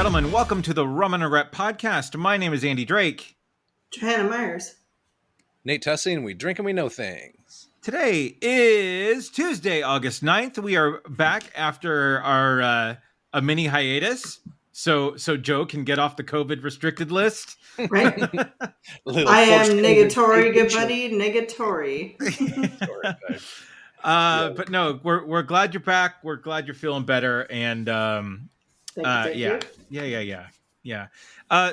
gentlemen, welcome to the Rum and Regret podcast. My name is Andy Drake. Johanna Myers. Nate Tussey, and we drink and we know things. Today is Tuesday, August 9th. We are back after our a mini hiatus, so Joe can get off the COVID restricted list. Right? I am negatory, good buddy, negatory. But no, we're glad you're back. We're glad you're feeling better, and Thank you. Yeah.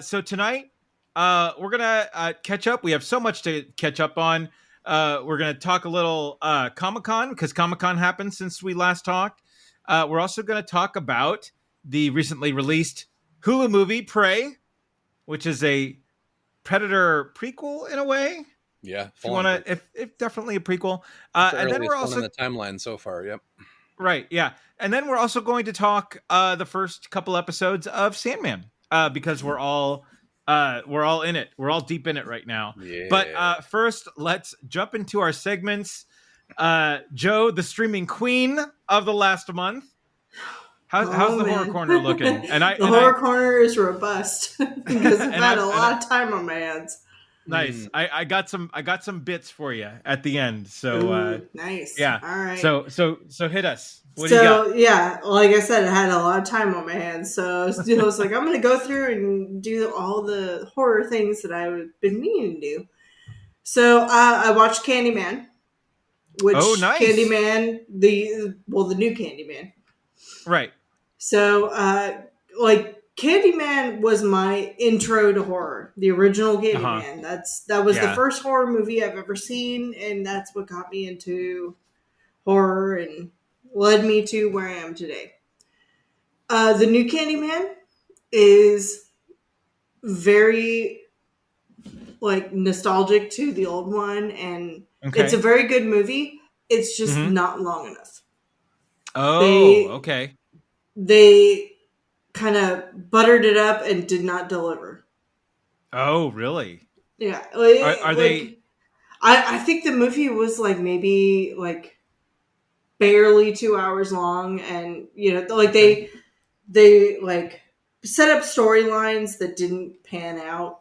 So tonight, we're gonna catch up. We have so much to catch up on. We're gonna talk a little Comic-Con because Comic-Con happened since we last talked. We're also gonna talk about the recently released Hulu movie Prey, which is a Predator prequel in a way. Yeah, if you want to, if definitely a prequel. And then we're also in the timeline so far. Yep. Right. Yeah. And then we're also going to talk the first couple episodes of Sandman because we're all in it. We're all deep in it right now. Yeah. But first, let's jump into our segments. Joe, the streaming queen of the last month. How's the horror corner looking? Horror corner is robust because I've had a lot of time on my hands. Nice. I got some bits for you at the end. So nice. Yeah. All right. So hit us. What do you got? Yeah, like I said, I had a lot of time on my hands. So I was like, I'm going to go through and do all the horror things that I've been meaning to do. So I watched Candyman. Which nice. Candyman, the new Candyman. Right. So Candyman was my intro to horror. The original Candyman. That was the first horror movie I've ever seen, and that's what got me into horror and led me to where I am today. The new Candyman is very nostalgic to the old one, and it's a very good movie. It's just not long enough. Okay. They kind of buttered it up and did not deliver. Oh, really? Yeah. Are they? I think the movie was maybe barely 2 hours long, and they set up storylines that didn't pan out.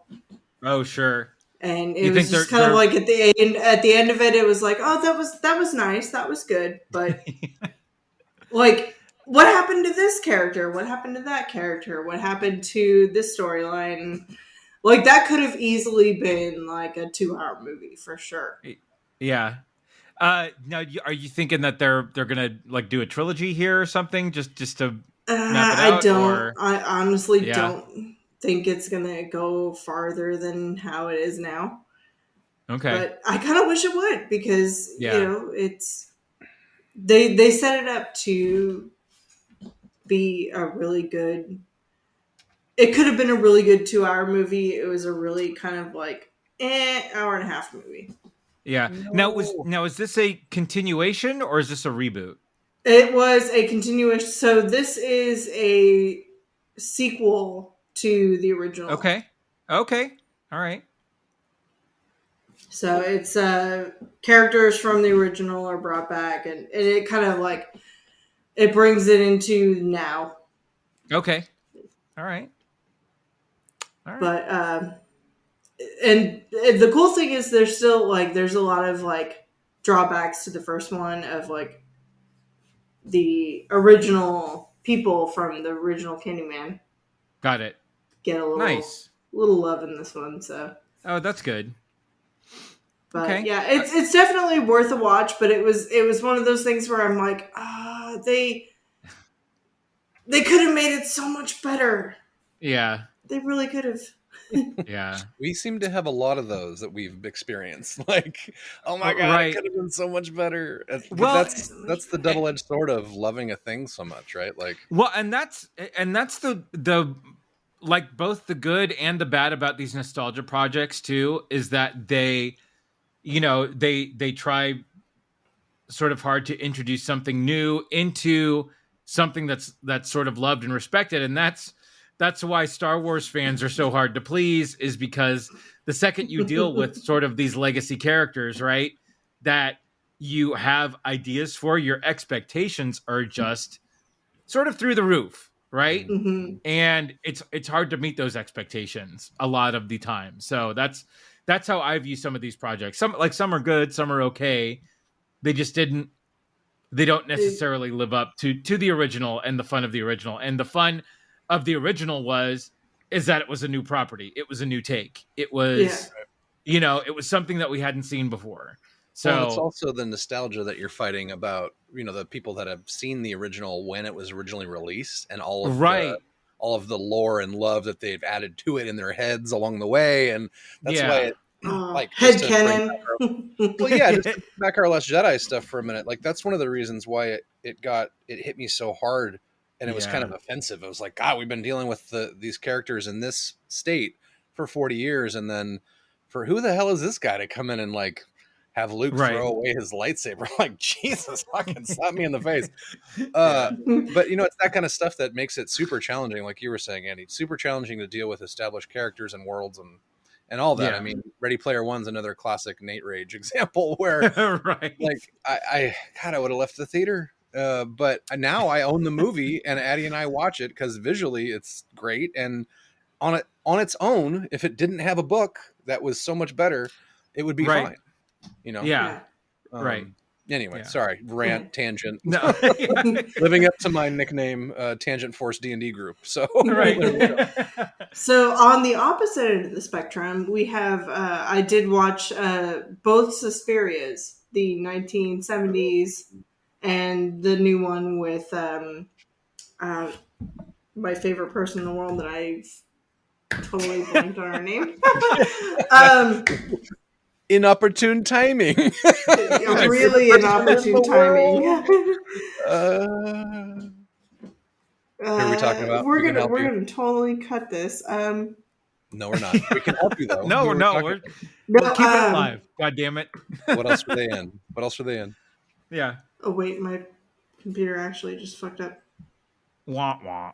Oh, sure. And it was just kind of at the end of it, it was like, oh, that was nice, that was good, but what happened to this character? What happened to that character? What happened to this storyline? That could have easily been a 2-hour movie for sure. Yeah. Now, are you thinking that they're gonna do a trilogy here or something? Just to map it out? I don't. I honestly don't think it's gonna go farther than how it is now. Okay. But I kind of wish it would because it's they set it up to be a really good. It could have been a really good 2-hour movie. It was a really kind of hour and a half movie. Yeah. No. Now is this a continuation or is this a reboot? It was a continuation. So this is a sequel to the original. Okay. All right. So it's characters from the original are brought back, and it kind of it brings it into now. Okay. All right. But and the cool thing is there's still there's a lot of drawbacks to the first one of the original people from the original Candyman. Got it. Get a little nice little love in this one, so. Oh, that's good. But yeah, it's definitely worth a watch. But it was one of those things where I'm like, they could have made it so much better. Yeah, they really could have. Yeah, we seem to have a lot of those that we've experienced. Oh my god, it could have been so much better. Well, that's the double-edged sword of loving a thing so much, right? Well, and that's the both the good and the bad about these nostalgia projects too is that they try sort of hard to introduce something new into something that's sort of loved and respected, and that's why Star Wars fans are so hard to please, is because the second you deal with sort of these legacy characters, right, that you have ideas for, your expectations are just sort of through the roof, right? Mm-hmm. And it's hard to meet those expectations a lot of the time. So that's how I view some of these projects. Some are good, some are okay. They don't necessarily live up to the original and the fun of the original. And the fun of the original is that it was a new property. It was a new take. It was, it was something that we hadn't seen before. So well, it's also the nostalgia that you're fighting about, the people that have seen the original when it was originally released, and all of the lore and love that they've added to it in their heads along the way. And that's why it, headcanon. Just to bring back our Last Jedi stuff for a minute. Like, that's one of the reasons why it hit me so hard, and it was kind of offensive. It was like, God, we've been dealing with these characters in this state for 40 years, and then for who the hell is this guy to come in and like have Luke throw away his lightsaber? Like, Jesus, fucking slap me in the face. But it's that kind of stuff that makes it super challenging, like you were saying, Andy. Super challenging to deal with established characters and worlds and all that. I mean, Ready Player One's another classic Nate Rage example where like I would have left the theater. But now I own the movie, and Addie and I watch it because visually it's great, and on its own, if it didn't have a book that was so much better, it would be fine. Anyway, sorry, rant, tangent. No. Living up to my nickname, Tangent Force D&D group. So So on the opposite end of the spectrum, we have I did watch both Suspirias, the 1970s, and the new one with my favorite person in the world that I've totally blanked on her name. Inopportune timing. Really inopportune timing. Who are we talking about? We're gonna totally cut this. No, we're not. We can help you though. We'll keep it alive. God damn it. What else were they in? Yeah. Oh wait, my computer actually just fucked up. Wah wah.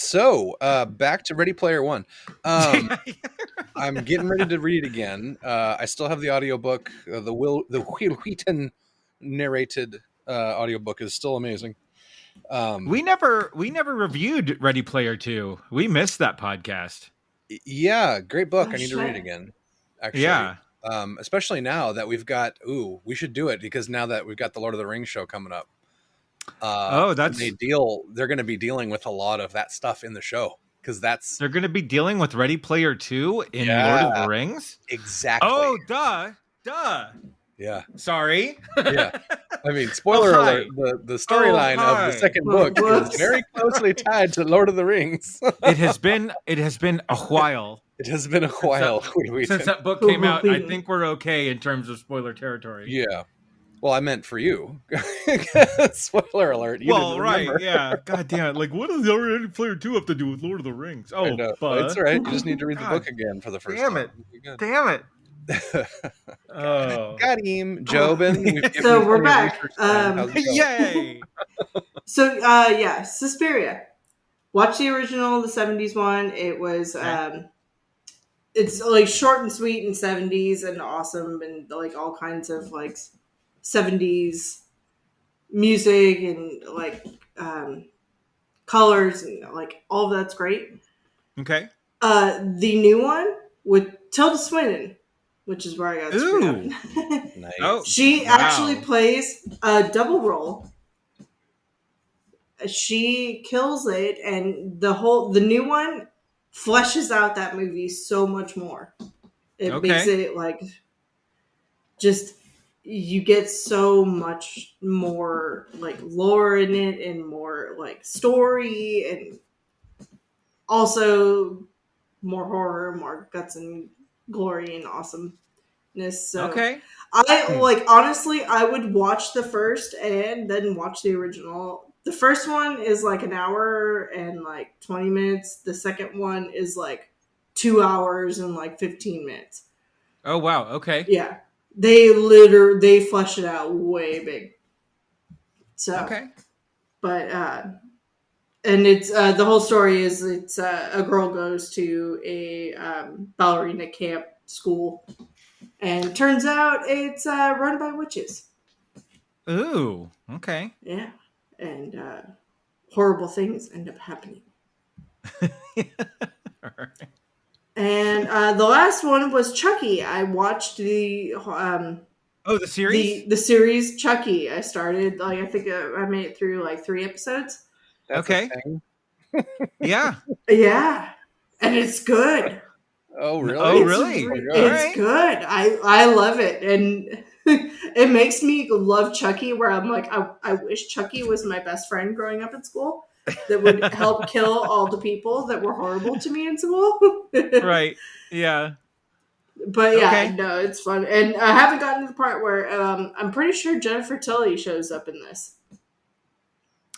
So, back to Ready Player One. I'm getting ready to read it again. I still have the audiobook. The Will Wheaton narrated audiobook is still amazing. We never reviewed Ready Player 2. We missed that podcast. Yeah, great book. I need to read it again. Actually. Yeah. Especially now that we've got we should do it, because now that we've got the Lord of the Rings show coming up. They're going to be dealing with a lot of that stuff in the show, because they're going to be dealing with Ready Player 2 in Lord of the Rings. Exactly. Oh, duh. Yeah. Sorry. Yeah. I mean, spoiler alert, the storyline of the second book is very closely tied to Lord of the Rings. It has been a while. It has been a while since that book came out. I think we're okay in terms of spoiler territory. Yeah. Well, I meant for you. Spoiler alert. Yeah. God damn it. Like, what does Ready Player 2 have to do with Lord of the Rings? Oh, it's all right. You just need to read the book again for the first time. Damn it. Got him, Jobin. So we're back. Yay. So, Suspiria. Watch the original, the 70s one. It was, it's like short and sweet and 70s and awesome, and like all kinds of like 70s music and like colors and like all of that's great. Okay. The new one with Tilda Swinton, which is where I got screwed up. Nice. She actually plays a double role. She kills it, and the new one fleshes out that movie so much more. It makes it like just, you get so much more like lore in it and more like story, and also more horror, more guts and glory and awesomeness. So honestly, I would watch the first and then watch the original. The first one is like an hour and like 20 minutes. The second one is like 2 hours and like 15 minutes. Oh, wow. Okay. Yeah. They flesh it out way big. So, but, and it's, the whole story is it's, a girl goes to a, ballerina camp school, and turns out it's, run by witches. Ooh. Okay. Yeah. And horrible things end up happening. And the last one was Chucky. I watched the the series, the series Chucky. I started I think I made it through 3 episodes. That's a thing. Yeah, and it's good. Oh really? Oh really? It's good. I love it, and it makes me love Chucky. Where I'm like, I wish Chucky was my best friend growing up in school. That would help kill all the people that were horrible to me in school. Right. Yeah. But yeah, no, it's fun, and I haven't gotten to the part where I'm pretty sure Jennifer Tilly shows up in this.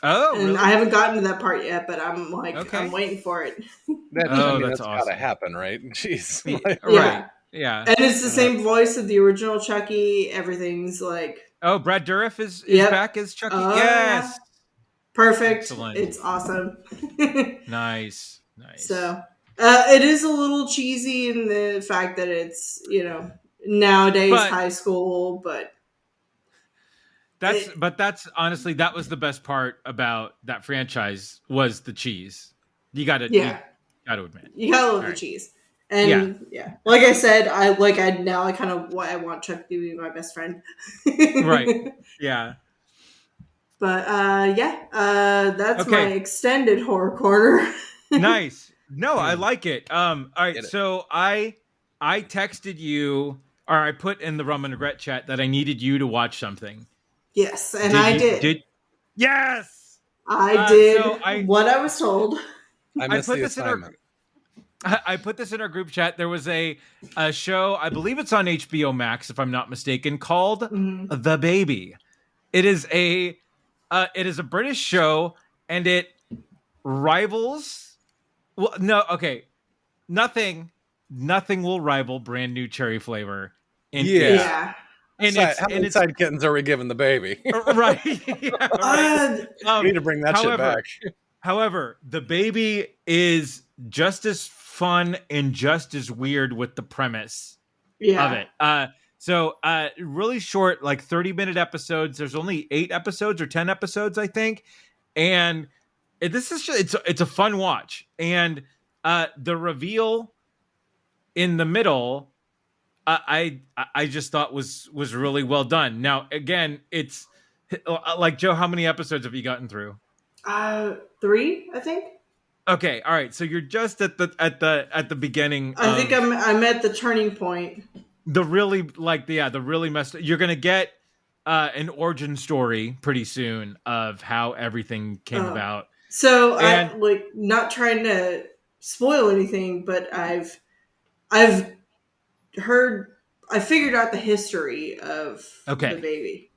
Oh, and really? I haven't gotten to that part yet, but I'm I'm waiting for it. That's awesome. gotta happen, right? Jeez. Right. Yeah. And it's the same voice of the original Chucky. Everything's Brad Dourif is back as Chucky. Yes. Perfect. Excellent. It's awesome. Nice. So it is a little cheesy in the fact that it's, nowadays high school, but that's honestly, that was the best part about that franchise was the cheese. You gotta admit. You gotta love the cheese. And like I said, I kind of want Chuck to be my best friend. Right. Yeah. But that's my extended horror corner. Nice. No, I like it. All right. So I texted you, or I put in the Rum and Regret chat that I needed you to watch something. Yes, and I did. Yes, I did what I was told. I missed the assignment. I put this in our group chat. There was a show, I believe it's on HBO Max, if I'm not mistaken, called The Baby. It is a British show, and it rivals. Well, no, okay, nothing will rival Brand New Cherry Flavor. Yeah. And how many side kittens are we giving the baby? Right. Yeah, right. We need to bring that shit back. However, The Baby is just as fun and just as weird with the premise of it. So really short, 30-minute episodes. There's only 8 episodes or 10 episodes, I think. And this is it's a fun watch. And the reveal in the middle, I just thought was really well done. Now, again, it's Joe, how many episodes have you gotten through? 3, I think. Okay, all right. So you're just at the beginning. I think I'm at the turning point. The really the really messed. You're gonna get an origin story pretty soon of how everything came about. So I'm not trying to spoil anything, but I've heard. I figured out the history of the baby.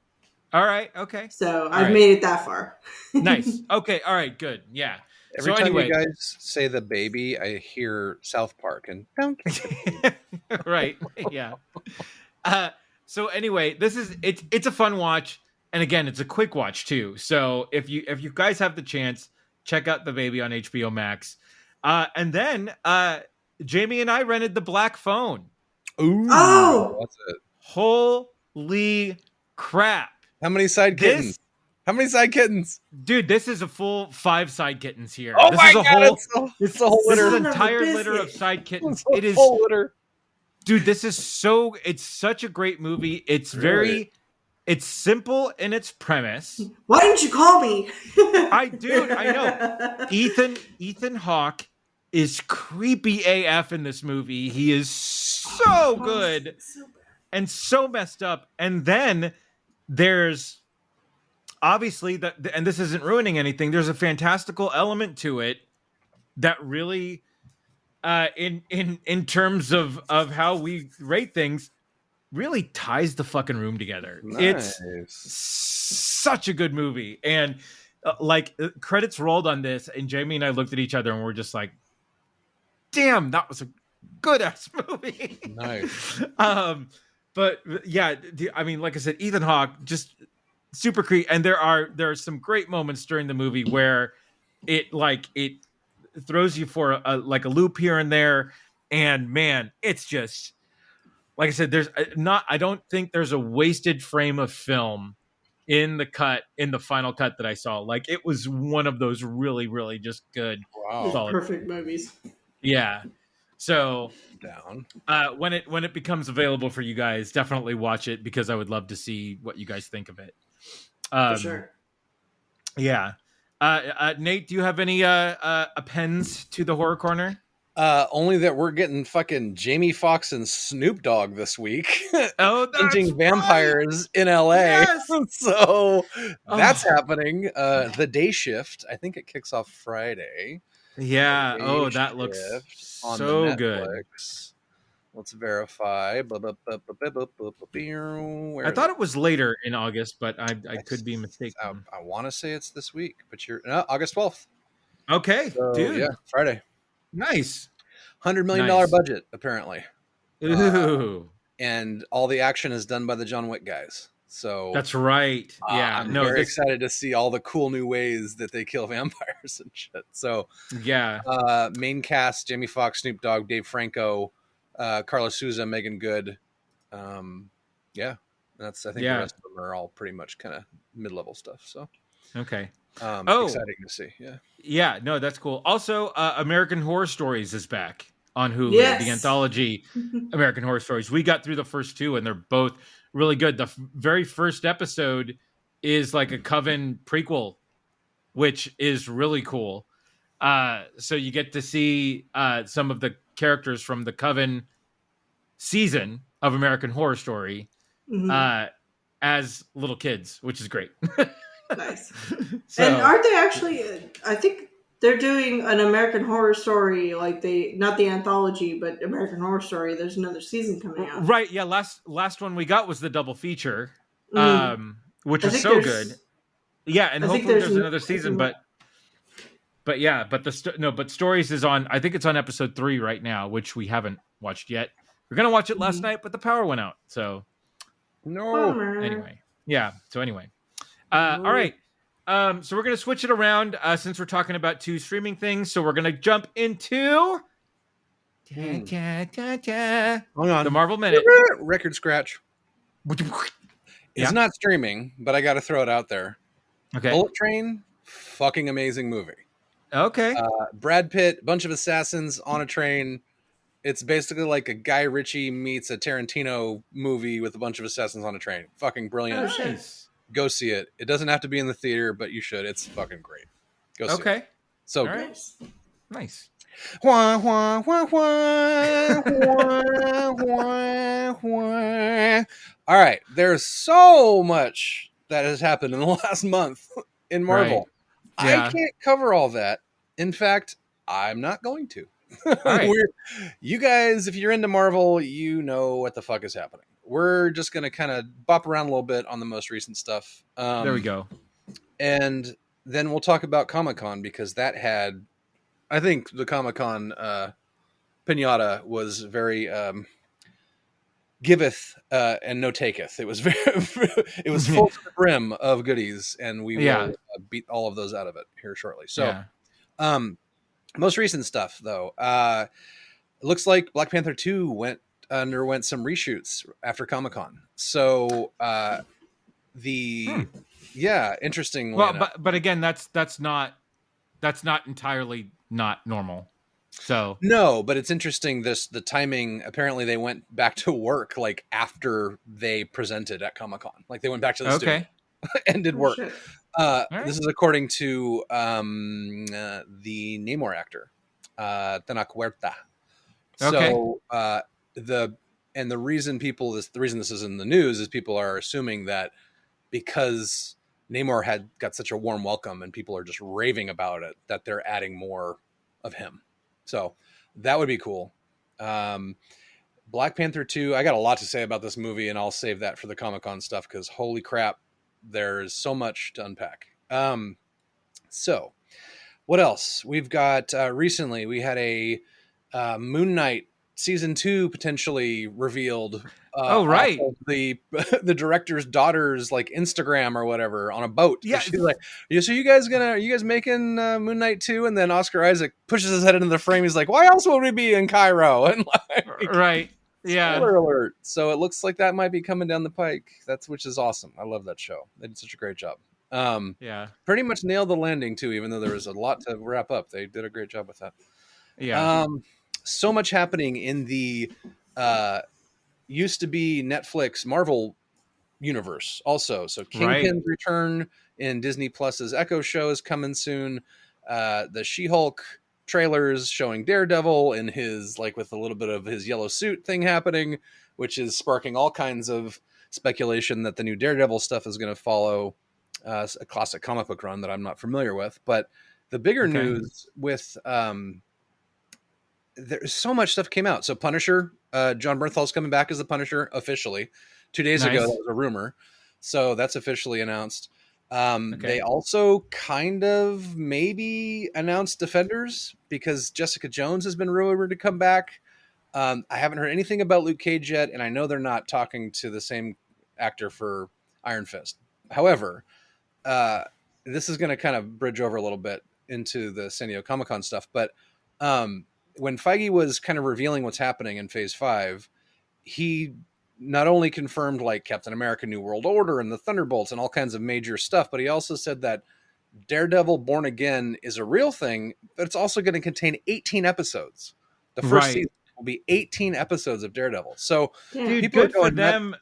All right. Okay. So I've made it that far. Nice. Okay. All right. Good. Yeah. Every time you guys say the baby, I hear South Park and don't. Right. Yeah. So anyway, it's a fun watch, and again, it's a quick watch too. So if you guys have the chance, check out The Baby on HBO Max. And then Jamie and I rented The Black Phone. Ooh. Oh, that's it. Holy crap! How many side kittens? How many side kittens? Dude, this is a full 5 side kittens here. Oh this my is God! It's a whole litter. This is an entire litter of side kittens. It is whole litter. Dude, it's such a great movie. It's it's simple in its premise. Why didn't you call me? I know. Ethan Hawke is creepy AF in this movie. He is so good and so messed up. And then there's obviously and this isn't ruining anything. There's a fantastical element to it that really, in terms of how we rate things, really ties the fucking room together. Nice. It's such a good movie. And credits rolled on this, and Jamie and I looked at each other and we're just like, damn, that was a good ass movie. Nice. But yeah, I mean, like I said, Ethan Hawke, just super creepy. And there are some great moments during the movie where it throws you for a loop here and there. And man, it's just, like I said, I don't think there's a wasted frame of film in the final cut that I saw. Like it was one of those really, really just good, solid, perfect movies. Yeah. So down. When it becomes available for you guys, definitely watch it because I would love to see what you guys think of it. For sure. Yeah. Nate, do you have any appends to the horror corner? Only that we're getting fucking Jamie Foxx and Snoop Dogg this week. Oh, that's hunting vampires in LA. Yes! So that's happening. The Day Shift. I think it kicks off Friday. Yeah. Oh, that looks on so the good. Let's verify. I thought it was later in August, but I could be mistaken. I want to say it's this week, but August 12th. Okay, So, dude. Yeah, Friday. Nice. $100 million budget, apparently. Ooh. And all the action is done by the John Wick guys. So that's right. Yeah. I'm very excited to see all the cool new ways that they kill vampires and shit. So yeah. Main cast: Jamie Foxx, Snoop Dogg, Dave Franco, Carla Souza, Megan Good. Yeah. I think the rest of them are all pretty much kind of mid-level stuff. So okay. Exciting to see. Yeah. Yeah, no, that's cool. Also, American Horror Stories is back on Hulu. Yes. The anthology American Horror Stories. We got through the first two, and they're both really good. The very first episode is like a Coven prequel, which is really cool. So you get to see some of the characters from the Coven season of American Horror Story as little kids, which is great. Nice. So, and aren't they actually? I think they're doing an American Horror Story, like not the anthology, but American Horror Story. There's another season coming out. Right? Yeah. Last one we got was the double feature, which was so good. Yeah, and hopefully there's another season. But yeah, but Stories is on. I think it's on episode 3 right now, which we haven't watched yet. We're gonna watch it last night, but the power went out. So no. Anyway, yeah. So anyway. All right. So we're going to switch it around since we're talking about 2 streaming things. So we're going to jump into Hold on. The Marvel Minute. Record scratch. Yeah. It's not streaming, but I got to throw it out there. Okay. Bullet Train, fucking amazing movie. Okay. Brad Pitt, bunch of assassins on a train. It's basically like a Guy Ritchie meets a Tarantino movie with a bunch of assassins on a train. Fucking brilliant. Oh, nice. Go see it. It doesn't have to be in the theater, but you should. It's fucking great. Go see it. So good. Right. Nice. Wah, wah, wah, wah, wah, wah, wah. All right. There's so much that has happened in the last month in Marvel. Right. Yeah. I can't cover all that. In fact, I'm not going to. Right. You guys, if you're into Marvel, you know what the fuck is happening. We're just going to kind of bop around a little bit on the most recent stuff. There we go. And then we'll talk about Comic-Con because that had, I think the Comic-Con pinata was very giveth and no taketh. It was very, it was full to the brim of goodies, and we will beat all of those out of it here shortly. So, most recent stuff though, it looks like Black Panther 2 underwent some reshoots after Comic-Con. So interesting. Well, but again, that's not entirely not normal. So no, but it's interesting. The timing. Apparently, they went back to work like after they presented at Comic-Con. Like they went back to the studio and did work. This is according to the Namor actor, Tenoch Huerta. So the reason this is in the news is people are assuming that because Namor had got such a warm welcome and people are just raving about it, that they're adding more of him. So that would be cool. Black Panther 2, I got a lot to say about this movie, and I'll save that for the Comic-Con stuff because holy crap, there's so much to unpack. So what else? We've got recently we had a Moon Knight season 2 potentially revealed. Right. The director's daughter's like Instagram or whatever on a boat. Yeah. She's like, so are you guys making Moon Knight 2? And then Oscar Isaac pushes his head into the frame. He's like, why else would we be in Cairo? And like, right. Yeah. Spoiler alert. So it looks like that might be coming down the pike. Which is awesome. I love that show. They did such a great job. Yeah. Pretty much nailed the landing too, even though there was a lot to wrap up. They did a great job with that. Yeah. So much happening in the used to be Netflix Marvel universe also. So Kingpin's return in Disney Plus's Echo show is coming soon. The She-Hulk trailers showing Daredevil in his, like, with a little bit of his yellow suit thing happening, which is sparking all kinds of speculation that the new Daredevil stuff is going to follow a classic comic book run that I'm not familiar with. But the bigger news with there's so much stuff came out. So Punisher, John Bernthal's coming back as the Punisher officially. 2 days ago, that was a rumor. So that's officially announced. They also kind of maybe announced Defenders because Jessica Jones has been rumored to come back. I haven't heard anything about Luke Cage yet, and I know they're not talking to the same actor for Iron Fist. However, this is going to kind of bridge over a little bit into the San Diego Comic-Con stuff, but when Feige was kind of revealing what's happening in Phase 5, he not only confirmed like Captain America New World Order and the Thunderbolts and all kinds of major stuff, but he also said that Daredevil Born Again is a real thing, but it's also going to contain 18 episodes. The first season will be 18 episodes of Daredevil. So dude, good for them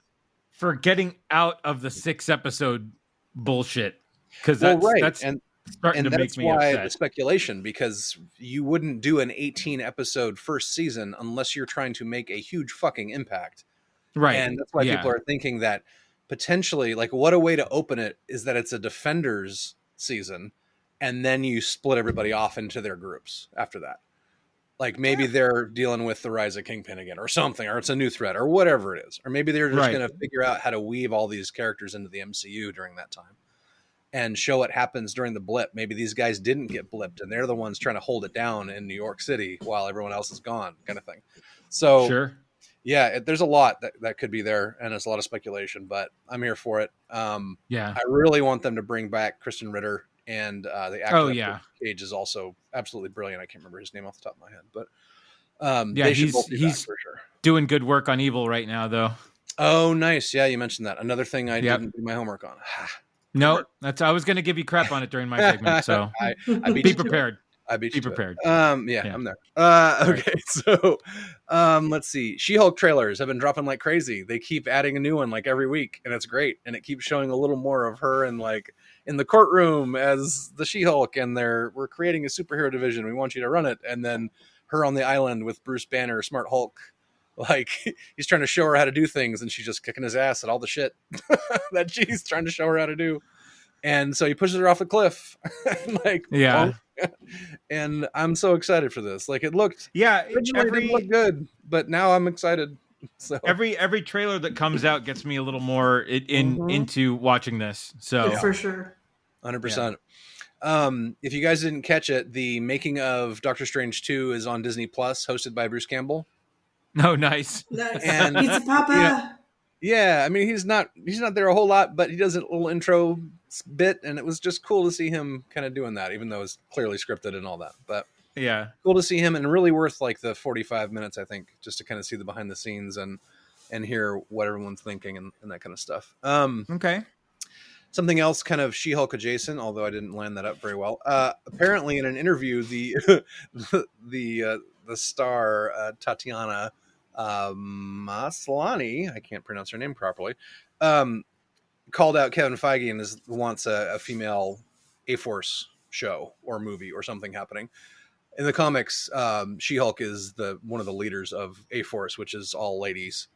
for getting out of the 6-episode bullshit. Because that's starting to make me upset. The speculation, because you wouldn't do an 18-episode first season unless you're trying to make a huge fucking impact. Right. And that's why people are thinking that potentially, like, what a way to open it is that it's a Defenders season, and then you split everybody off into their groups after that. Like, maybe they're dealing with the rise of Kingpin again or something, or it's a new threat or whatever it is. Or maybe they're just going to figure out how to weave all these characters into the MCU during that time and show what happens during the blip. Maybe these guys didn't get blipped and they're the ones trying to hold it down in New York City while everyone else is gone, kind of thing. So yeah, there's a lot that could be there, and it's a lot of speculation, but I'm here for it. I really want them to bring back Kristen Ritter, and the actor Cage is also absolutely brilliant. I can't remember his name off the top of my head, but he's for sure doing good work on Evil right now, though. Oh, nice. Yeah, you mentioned that. Another thing I didn't do my homework on. No, I was going to give you crap on it during my segment, so I beat be prepared. Be prepared. I'm there. Okay, so let's see. She-Hulk trailers have been dropping like crazy. They keep adding a new one like every week, and it's great. And it keeps showing a little more of her and like in the courtroom as the She-Hulk, and we're creating a superhero division. We want you to run it, and then her on the island with Bruce Banner, Smart Hulk. Like, he's trying to show her how to do things, and she's just kicking his ass at all the shit that she's trying to show her how to do. And so he pushes her off a cliff. And I'm so excited for this. Like, it looked originally didn't look good, but now I'm excited. So every trailer that comes out gets me a little more into watching this. So for sure, 100%. If you guys didn't catch it, the making of Doctor Strange 2 is on Disney Plus, hosted by Bruce Campbell. Oh, nice. And Pizza Papa. I mean, he's not there a whole lot, but he does a little intro bit, and it was just cool to see him kind of doing that, even though it's clearly scripted and all that. But cool to see him, and really worth like the 45 minutes, I think, just to kind of see the behind the scenes and hear what everyone's thinking and that kind of stuff. Something else kind of She-Hulk adjacent, although I didn't land that up very well. Apparently in an interview, the star Tatiana Maslany, I can't pronounce her name properly, called out Kevin Feige and wants a female A-Force show or movie or something happening. In the comics, She-Hulk is one of the leaders of A-Force, which is all ladies,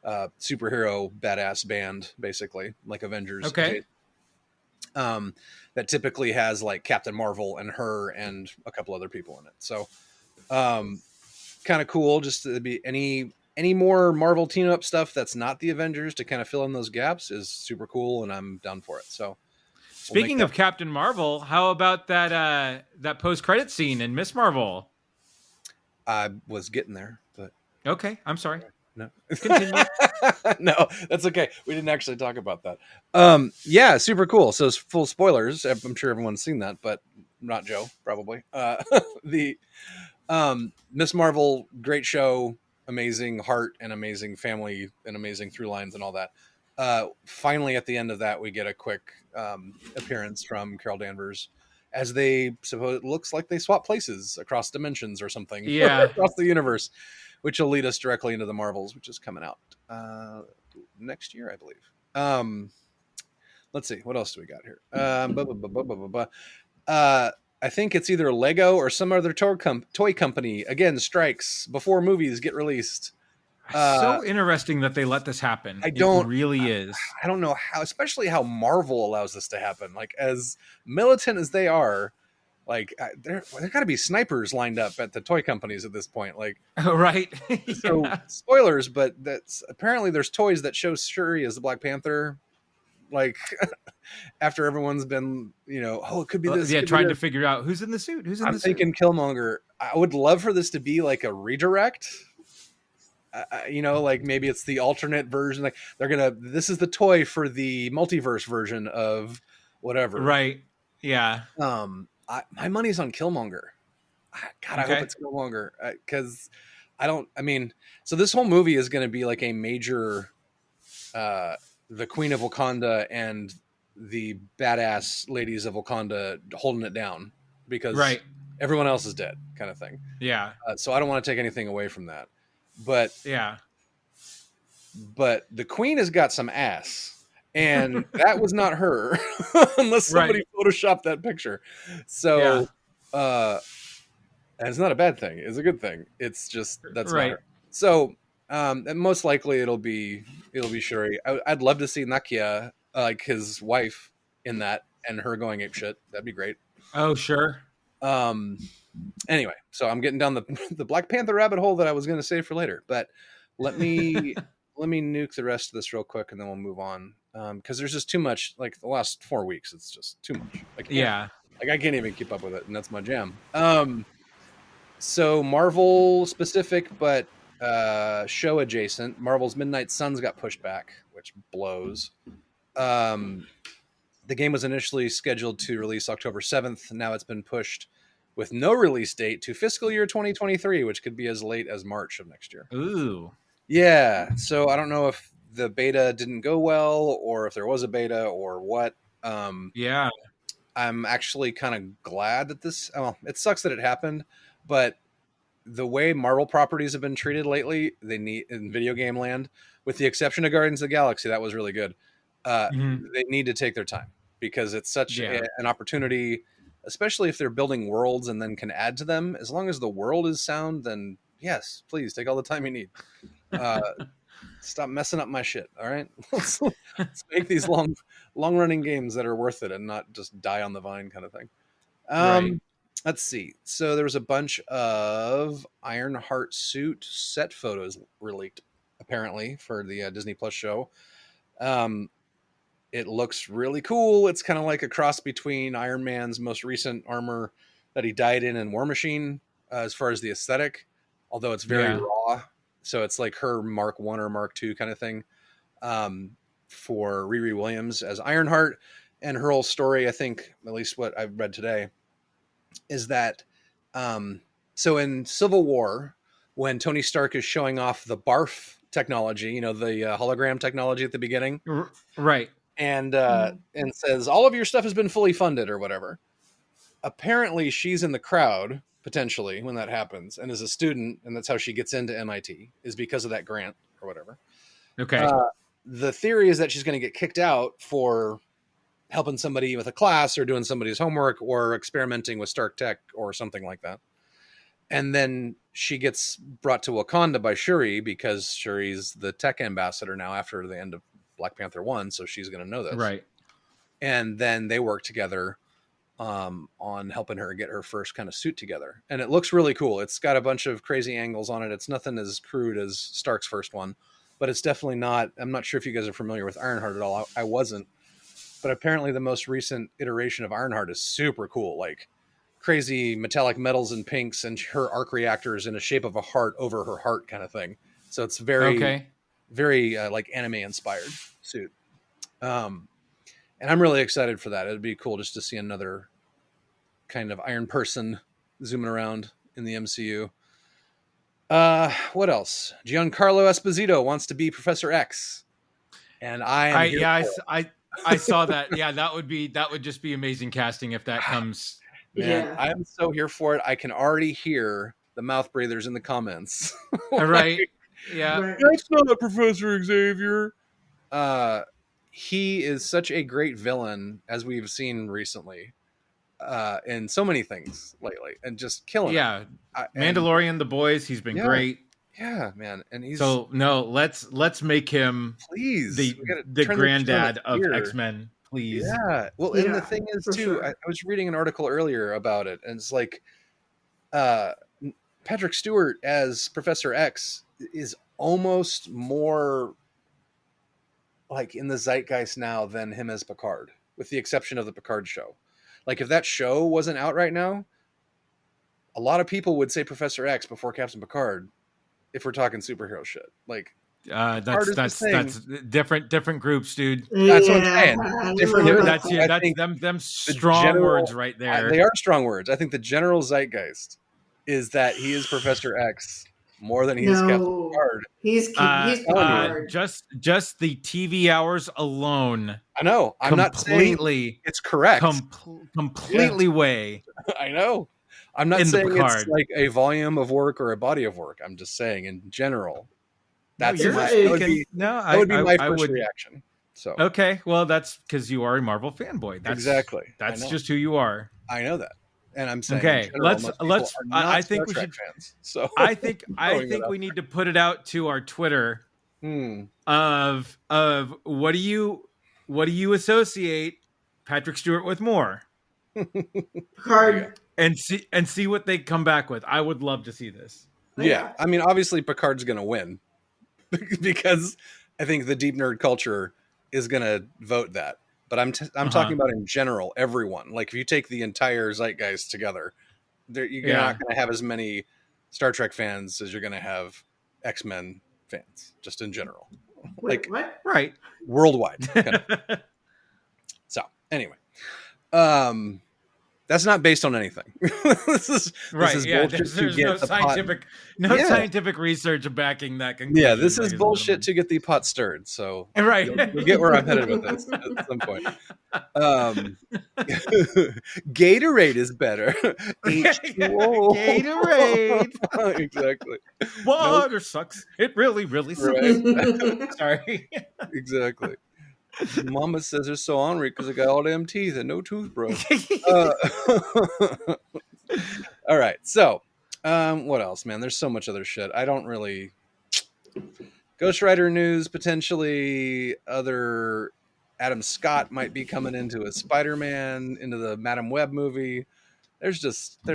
superhero badass band, basically, like Avengers. Okay. That typically has like Captain Marvel and her and a couple other people in it. So kind of cool just to be any more Marvel team up stuff that's not the Avengers to kind of fill in those gaps is super cool, and I'm down for it. So speaking of Captain Marvel, how about that post credit scene in Miss Marvel? I was getting there, but okay, I'm sorry. No, continue. No, that's okay. We didn't actually talk about that. Yeah, super cool. So full spoilers. I'm sure everyone's seen that, but not Joe, probably. The Miss Marvel, great show. amazing heart and amazing family and amazing through lines and all that. Finally, at the end of that, we get a quick appearance from Carol Danvers as they suppose it looks like they swap places across dimensions or something across the universe, which will lead us directly into the Marvels, which is coming out next year, I believe. Let's see, what else do we got here? I think it's either Lego or some other toy company again strikes before movies get released. So interesting that they let this happen. It really is. I don't know how, especially how Marvel allows this to happen. Like, as militant as they are, like there got to be snipers lined up at the toy companies at this point. Like, right? So spoilers, but that's apparently there's toys that show Shuri as the Black Panther. Like, after everyone's been, it could be this. Yeah, trying to figure out who's in the suit. I'm thinking Killmonger. I would love for this to be like a redirect. Like maybe it's the alternate version. Like this is the toy for the multiverse version of whatever. Right. Yeah. My money's on Killmonger. God, I hope it's Killmonger because so this whole movie is going to be like a major, the Queen of Wakanda and the badass ladies of Wakanda holding it down because everyone else is dead, kind of thing. Yeah. So I don't want to take anything away from that. But the Queen has got some ass, and that was not her, unless somebody photoshopped that picture. So, and it's not a bad thing; it's a good thing. It's just that's not her. So, and most likely it'll be Shuri. I'd love to see Nakia, like his wife, in that, and her going ape shit. That'd be great. Oh, sure. Anyway, so I'm getting down the Black Panther rabbit hole that I was going to save for later, but let me nuke the rest of this real quick and then we'll move on. Cause there's just too much, like the last 4 weeks, it's just too much. I can't even keep up with it, and that's my jam. So Marvel specific, but show adjacent, Marvel's Midnight Suns got pushed back, which blows. The game was initially scheduled to release October 7th. Now it's been pushed with no release date to fiscal year 2023, which could be as late as March of next year. Ooh. Yeah. So I don't know if the beta didn't go well or if there was a beta or what. Yeah. I'm actually kind of glad that it sucks that it happened, but the way Marvel properties have been treated lately, they need in video game land, with the exception of Guardians of the Galaxy, that was really good. They need to take their time because it's such an opportunity, especially if they're building worlds and then can add to them. As long as the world is sound, then yes, please take all the time you need. Stop messing up my shit. All right. Let's make these long running games that are worth it and not just die on the vine kind of thing. Let's see. So there was a bunch of Ironheart suit set photos leaked apparently for the Disney Plus show. It looks really cool. It's kind of like a cross between Iron Man's most recent armor that he died in and War Machine, as far as the aesthetic, although it's very raw. So it's like her Mark 1 or Mark 2 kind of thing, for Riri Williams as Ironheart. And her whole story, I think, at least what I've read today, is that so in Civil War, when Tony Stark is showing off the barf technology, the hologram technology at the beginning, right, and says all of your stuff has been fully funded or whatever. Apparently, she's in the crowd potentially when that happens, and is a student, and that's how she gets into MIT, is because of that grant or whatever. Okay. The theory is that she's going to get kicked out for helping somebody with a class or doing somebody's homework or experimenting with Stark tech or something like that. And then she gets brought to Wakanda by Shuri because Shuri's the tech ambassador now after the end of Black Panther 1. So she's going to know this. Right. And then they work together on helping her get her first kind of suit together. And it looks really cool. It's got a bunch of crazy angles on it. It's nothing as crude as Stark's first one, but it's definitely not. I'm not sure if you guys are familiar with Ironheart at all. I wasn't. But apparently the most recent iteration of Ironheart is super cool, like crazy metallic metals and pinks, and her arc reactors in a shape of a heart over her heart kind of thing. So it's very, very like anime inspired suit. And I'm really excited for that. It'd be cool just to see another kind of Iron person zooming around in the MCU. What else? Giancarlo Esposito wants to be Professor X, and I am here for it. I saw that. Yeah, that would just be amazing casting if that comes. Man, I am so here for it. I can already hear the mouth breathers in the comments. Right. Yeah. Right. That's not Professor Xavier. He is such a great villain, as we've seen recently, in so many things lately, and just killing it. Mandalorian, The Boys, he's been great. Yeah, man. And he's let's make him please the granddad of X-Men, please. Yeah. Well, and the thing is too, sure. I was reading an article earlier about it, and it's like Patrick Stewart as Professor X is almost more like in the zeitgeist now than him as Picard, with the exception of the Picard show. Like if that show wasn't out right now, a lot of people would say Professor X before Captain Picard. If we're talking superhero shit, like that's different groups, dude. That's what I'm saying. Different. That's strong words right there. They are strong words. I think the general zeitgeist is that he is Professor X more than he is Captain Picard. He's Picard. Just the TV hours alone. I know. I'm not saying it's correct. Completely way. I know. I'm not saying it's like a volume of work or a body of work. I'm just saying in general. That would be my first reaction. So okay, well that's because you are a Marvel fanboy. That's just who you are. I know that, and I'm saying okay. Let's. I think we should. Fans, so I think we need to put it out to our Twitter of what do you associate Patrick Stewart with more? Picard. And see what they come back with. I would love to see this. Yeah, I mean, obviously Picard's going to win because I think the deep nerd culture is going to vote that. But I'm talking about in general, everyone. Like if you take the entire zeitgeist together, you're not going to have as many Star Trek fans as you're going to have X-Men fans, just in general. Wait, what? Right. Worldwide. So anyway, that's not based on anything. This is bullshit. There's no scientific research backing that conclusion. Yeah, this is bullshit to get the pot stirred. So right, you'll get where I'm headed with this at some point. Gatorade is better. H2O. Gatorade. Exactly. Water sucks. It really, really sucks. Right. Sorry. Exactly. Mama says they're so ornery because I got all them teeth and no toothbrush. All right. So, what else, man? There's so much other shit. I don't really. Ghost Rider news, potentially other Adam Scott might be coming into a Spider-Man, into the Madam Web movie. There's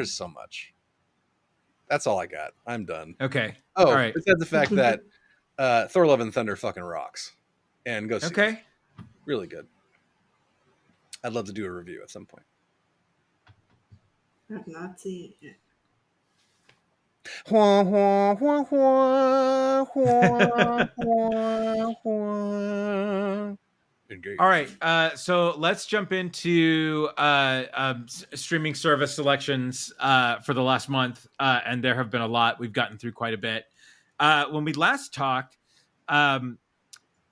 so much. That's all I got. I'm done. Okay. Oh, all right. Besides the fact that Thor: Love and Thunder fucking rocks. And go see it. Really good. I'd love to do a review at some point. I've not seen it. All right. So let's jump into streaming service selections for the last month. And there have been a lot. We've gotten through quite a bit. When we last talked,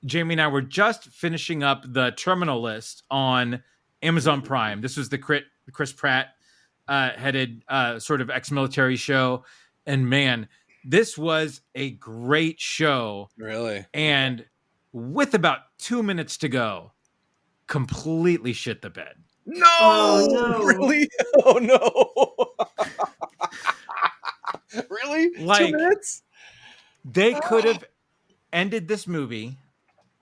Jamie and I were just finishing up the terminal list on Amazon Prime. This was the Chris Pratt headed sort of ex-military show. And man, this was a great show. Really? And with about 2 minutes to go, completely shit the bed. No! Oh, no. Really? Oh, no. Really? Like, 2 minutes? They could have ended this movie,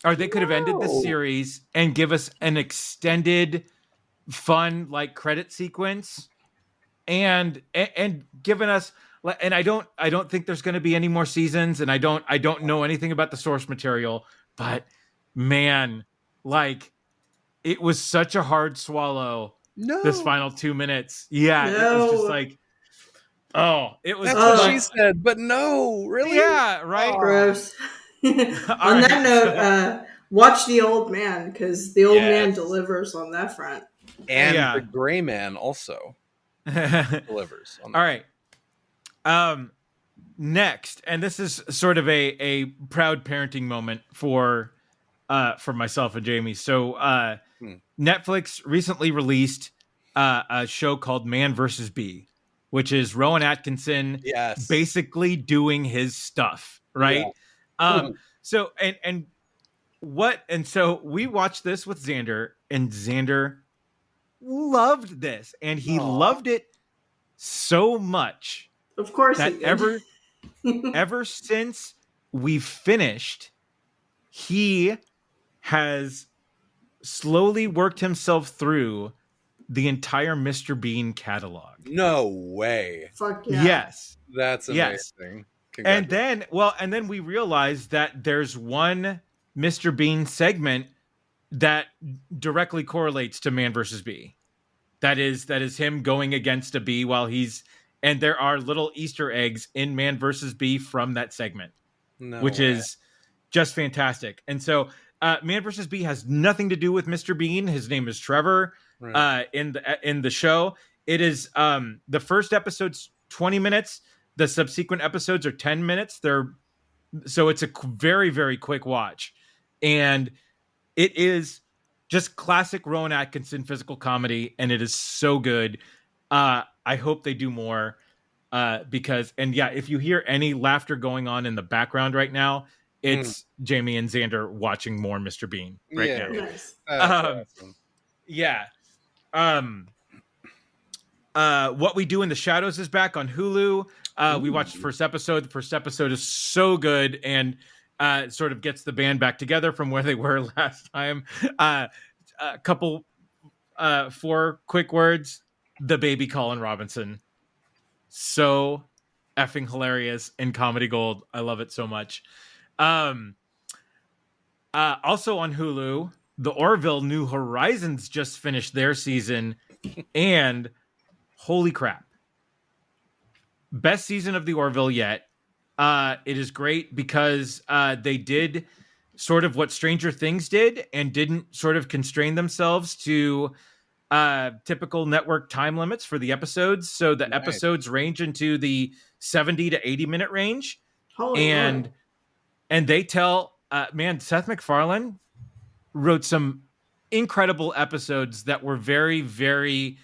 or they could have ended this series and give us an extended, fun, like, credit sequence and given us. And I don't think there's going to be any more seasons, and I don't know anything about the source material, but man, like, it was such a hard swallow. No, this final 2 minutes, It was just like, it was. That's what she said, but no, really, yeah, right. Gross. On that note, watch The Old Man, because The Old Man delivers on that front, and The Gray Man also delivers. On that All right. next, and this is sort of a proud parenting moment for myself and Jamie. So Netflix recently released a show called Man vs. Bee, which is Rowan Atkinson basically doing his stuff, right? Yeah. So so we watched this with Xander, and Xander loved this, and he loved it so much. Of course that he did. ever since we finished, he has slowly worked himself through the entire Mr. Bean catalog. No way. Fuck yeah. Yes. That's yes. amazing. And then we realized that there's one Mr. Bean segment that directly correlates to Man vs. Bee. That is him going against a bee and there are little Easter eggs in Man vs. Bee from that segment, which is just fantastic. And so Man vs. Bee has nothing to do with Mr. Bean. His name is Trevor in the show. It is the first episode's 20 minutes. The subsequent episodes are 10 minutes. So it's a very, very quick watch. And it is just classic Rowan Atkinson physical comedy, and it is so good. I hope they do more because if you hear any laughter going on in the background right now, it's Jamie and Xander watching more Mr. Bean right now. Nice. Awesome. Yeah. What We Do in the Shadows is back on Hulu. We watched the first episode. The first episode is so good and sort of gets the band back together from where they were last time. A couple 4 quick words. The baby Colin Robinson. So effing hilarious in comedy gold. I love it so much. Also on Hulu, the Orville New Horizons just finished their season, and holy crap. Best season of the Orville yet. It is great because they did sort of what Stranger Things did and didn't sort of constrain themselves to typical network time limits for the episodes. So the episodes range into the 70 to 80 minute range. And they tell, Seth MacFarlane wrote some incredible episodes that were very, very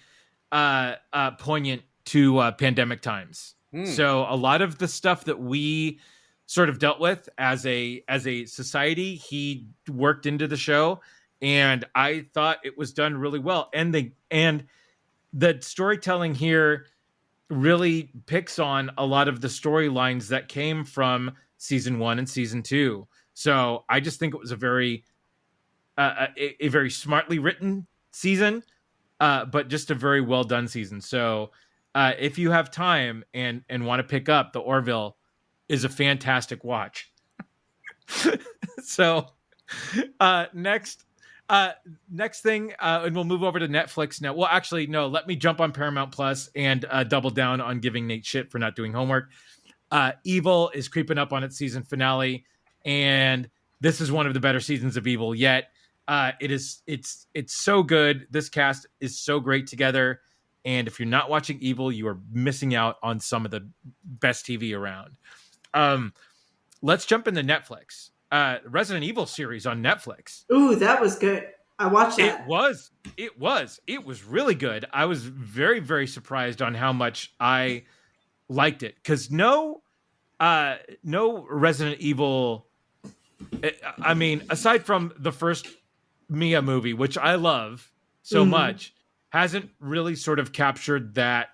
poignant to pandemic times. So a lot of the stuff that we sort of dealt with as a society, he worked into the show, and I thought it was done really well. And the storytelling here really picks on a lot of the storylines that came from season 1 and season 2. So I just think it was a very smartly written season, but just a very well done season. So if you have time and want to pick up, the Orville is a fantastic watch. So next thing, and we'll move over to Netflix now. Well, actually, no, let me jump on Paramount Plus and double down on giving Nate shit for not doing homework. Evil is creeping up on its season finale, and this is one of the better seasons of Evil yet. It's so good. This cast is so great together. And if you're not watching Evil, you are missing out on some of the best TV around. Let's jump into Netflix. Resident Evil series on Netflix. Ooh, that was good. I watched that. It was really good. I was very, very surprised on how much I liked it. Because no Resident Evil, I mean, aside from the first Mia movie, which I love so much, hasn't really sort of captured that,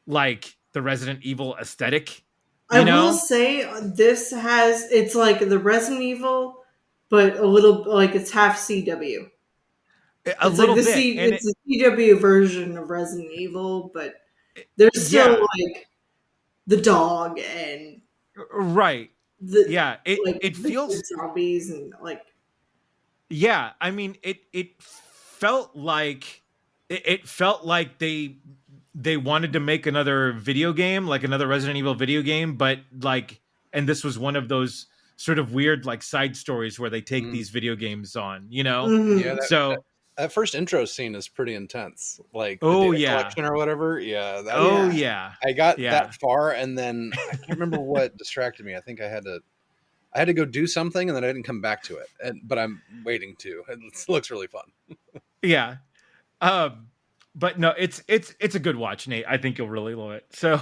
like, the Resident Evil aesthetic. I will say it's like the Resident Evil, but a little like it's half CW. It's like it's a CW version of Resident Evil, but there's still like the dog and it feels zombies and like I mean it felt like they wanted to make another video game, like another Resident Evil video game, but like, and this was one of those sort of weird like side stories where they take these video games on, Yeah, That first intro scene is pretty intense. Like the Oh data yeah. collection or whatever. Yeah. Oh yeah. I got Yeah. that far, and then I can't remember what distracted me. I think I had to go do something, and then I didn't come back to it. But I'm waiting to. It looks really fun. Yeah. But no, it's a good watch, Nate. I think you'll really love it. So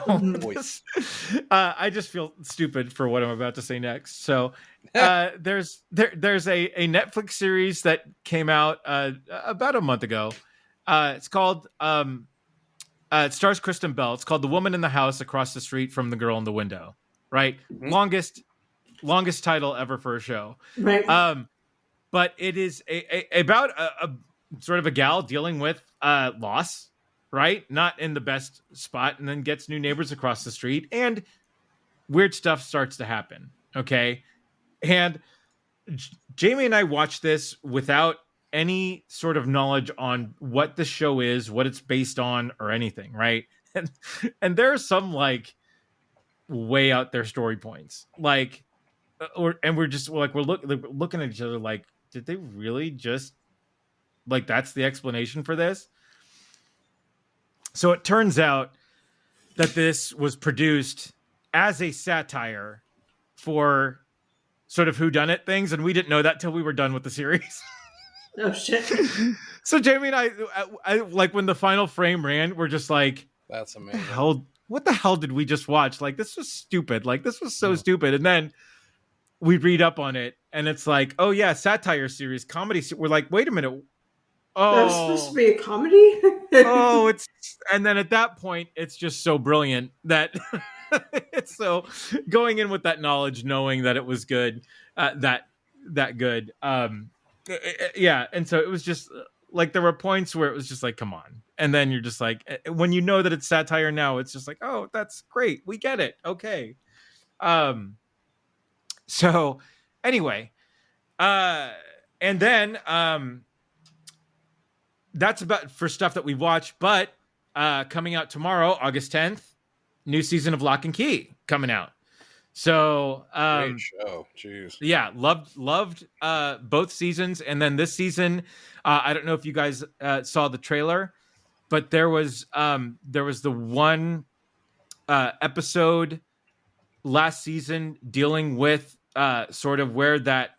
I just feel stupid for what I'm about to say next. So there's a Netflix series that came out about a month ago. It's called it stars Kristen Bell. It's called The Woman in the House Across the Street from the Girl in the Window. Right? Mhm. Longest title ever for a show. Right. But it is about a sort of a gal dealing with loss, right? Not in the best spot, and then gets new neighbors across the street, and weird stuff starts to happen. Okay. And Jamie and I watched this without any sort of knowledge on what the show is, what it's based on, or anything, right? And there are some like way out there story points. Like we're looking at each other like, did they really just like that's the explanation for this? So it turns out that this was produced as a satire for sort of whodunit things, and we didn't know that till we were done with the series. Oh shit. So Jamie and I like when the final frame ran, we're just like, that's amazing. What the hell did we just watch? Like, this was stupid. Like, this was so stupid. And then we read up on it, and it's like, oh yeah, satire series, comedy. We're like, wait a minute. Oh, that was supposed to be a comedy. and then at that point, it's just so brilliant that it's so going in with that knowledge, knowing that it was good, that good. Yeah, and so it was just like there were points where it was just like, come on, and then you're just like, when you know that it's satire now, it's just like, oh, that's great, we get it, okay. So anyway, and then that's about for stuff that we watch. But coming out tomorrow, August 10th, new season of Lock and Key coming out. So great show. Jeez. Yeah, loved both seasons. And then this season, I don't know if you guys saw the trailer, but there was the one episode last season dealing with sort of where that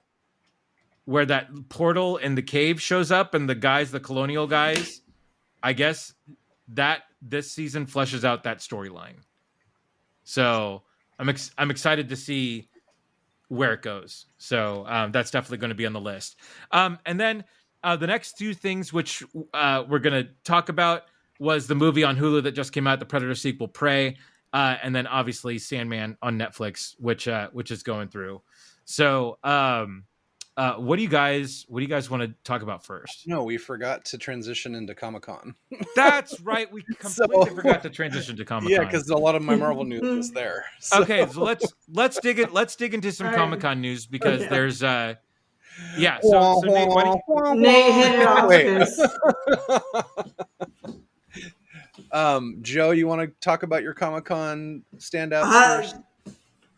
portal in the cave shows up, and the colonial guys, I guess that this season fleshes out that storyline. So I'm excited to see where it goes. So that's definitely going to be on the list. And then the next two things which we're going to talk about was the movie on Hulu that just came out, the Predator sequel, Prey, and then obviously Sandman on Netflix, which is going through. So what do you guys want to talk about first? No, we forgot to transition into Comic-Con. That's right. We completely forgot to transition to Comic-Con. Yeah, because a lot of my Marvel news was there. So. Okay, so let's dig into some Comic-Con news because there's So Nate, Nate hit it off. Joe, you want to talk about your Comic-Con standouts first?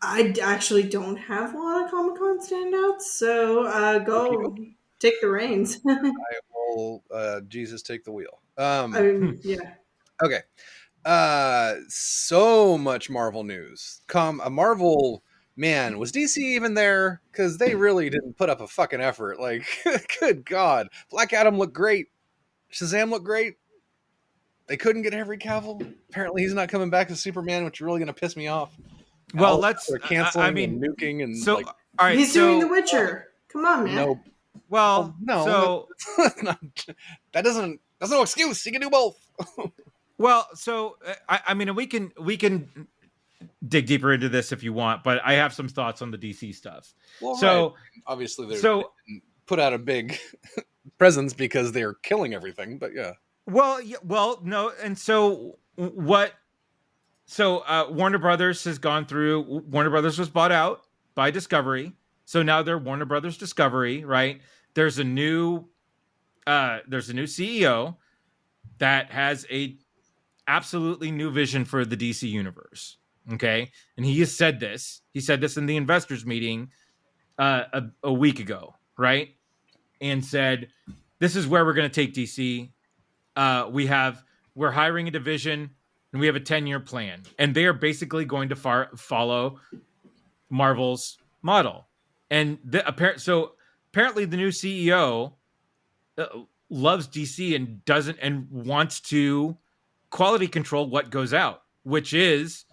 I actually don't have a lot of Comic-Con standouts, so go take the reins. I will, Jesus, take the wheel. Yeah. Okay. So much Marvel news. Marvel, man, was DC even there? Because they really didn't put up a fucking effort. Like, good God. Black Adam looked great. Shazam looked great. They couldn't get Henry Cavill. Apparently he's not coming back as Superman, which is really going to piss me off. Well, let's canceling and nuking and so. All right, he's doing The Witcher. Come on, man. No. Well, no. That's no excuse. You can do both. Well, so I mean, we can dig deeper into this if you want, but I have some thoughts on the DC stuff. Well, so right. Obviously, they put out a big presence because they're killing everything. But yeah. Well, no, and so what? So Warner Brothers has gone through. Warner Brothers was bought out by Discovery, so now they're Warner Brothers Discovery, right? There's a new CEO that has a absolutely new vision for the DC universe. Okay, and he has said this. He said this in the investors meeting a week ago, right? And said this is where we're going to take DC. We're hiring a division, and we have a 10-year plan, and they are basically going to follow Marvel's model. And apparently the new CEO loves DC and doesn't and wants to quality control what goes out, which is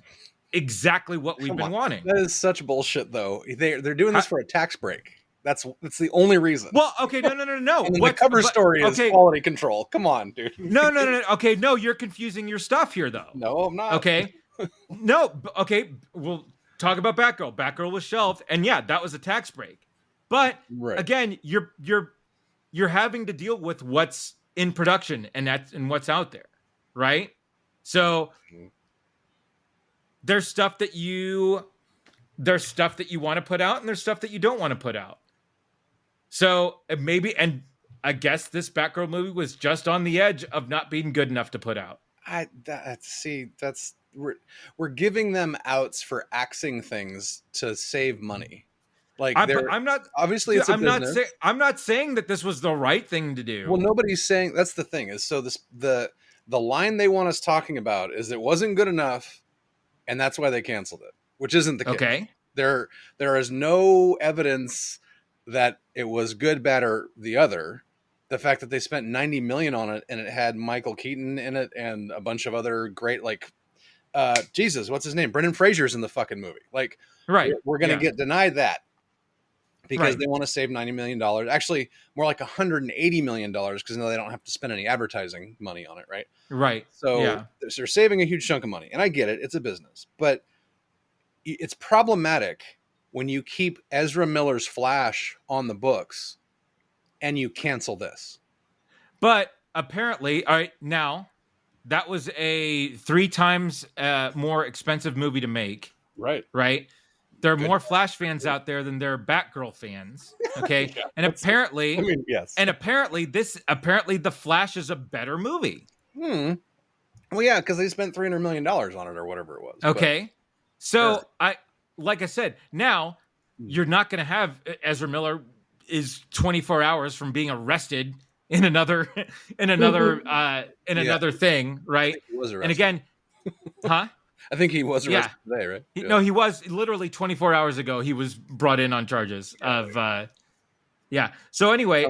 exactly what we've been wanting. That is such bullshit, though. They're doing this for a tax break. That's the only reason. Well, okay, no. And the cover story is quality control. Come on, dude. No. Okay, no, you're confusing your stuff here, though. No, I'm not. Okay, no. Okay, we'll talk about Batgirl. Batgirl was shelved, and yeah, that was a tax break. But again, you're having to deal with what's in production and what's out there, right? So there's stuff that you want to put out, and there's stuff that you don't want to put out. So maybe, and I guess this Batgirl movie was just on the edge of not being good enough to put out. We're giving them outs for axing things to save money. Like I'm not obviously it's a business. I'm not saying that this was the right thing to do. Well, nobody's saying that's the thing is so the line they want us talking about is it wasn't good enough, and that's why they canceled it, which isn't the case. Okay, there is no evidence that it was good, bad, or the other. The fact that they spent $90 million on it and it had Michael Keaton in it and a bunch of other great, like, Jesus, what's his name? Brendan Fraser's in the fucking movie. Like, right. We're going to get denied that because they want to save $90 million. Actually, more like $180 million because now they don't have to spend any advertising money on it, right? Right. So they're saving a huge chunk of money. And I get it. It's a business. But it's problematic when you keep Ezra Miller's Flash on the books and you cancel this. But apparently, all right, now that was a 3 times more expensive movie to make. Right. Right. There are more Flash fans out there than there are Batgirl fans. Okay. Yeah, and apparently, yes. And apparently the Flash is a better movie. Well, yeah, because they spent $300 million on it or whatever it was. Okay. But, so like I said, now you're not going to have Ezra Miller is 24 hours from being arrested in another thing, right? He was arrested. And again, huh? I think he was arrested today, right? No, he was literally 24 hours ago. He was brought in on charges of So anyway,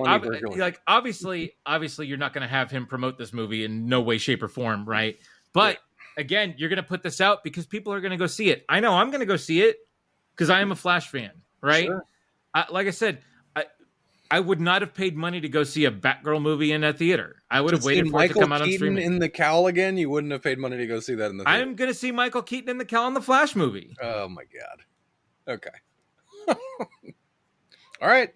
obviously you're not going to have him promote this movie in no way, shape, or form, right? But again, you're going to put this out because people are going to go see it. I know I'm going to go see it because I am a Flash fan, right? Sure. Like I said, I would not have paid money to go see a Batgirl movie in a theater. I would have waited for it to come out on streaming. Michael Keaton in the cowl again? You wouldn't have paid money to go see that in the theater. I'm going to see Michael Keaton in the cowl in the Flash movie. Oh my God. Okay. All right.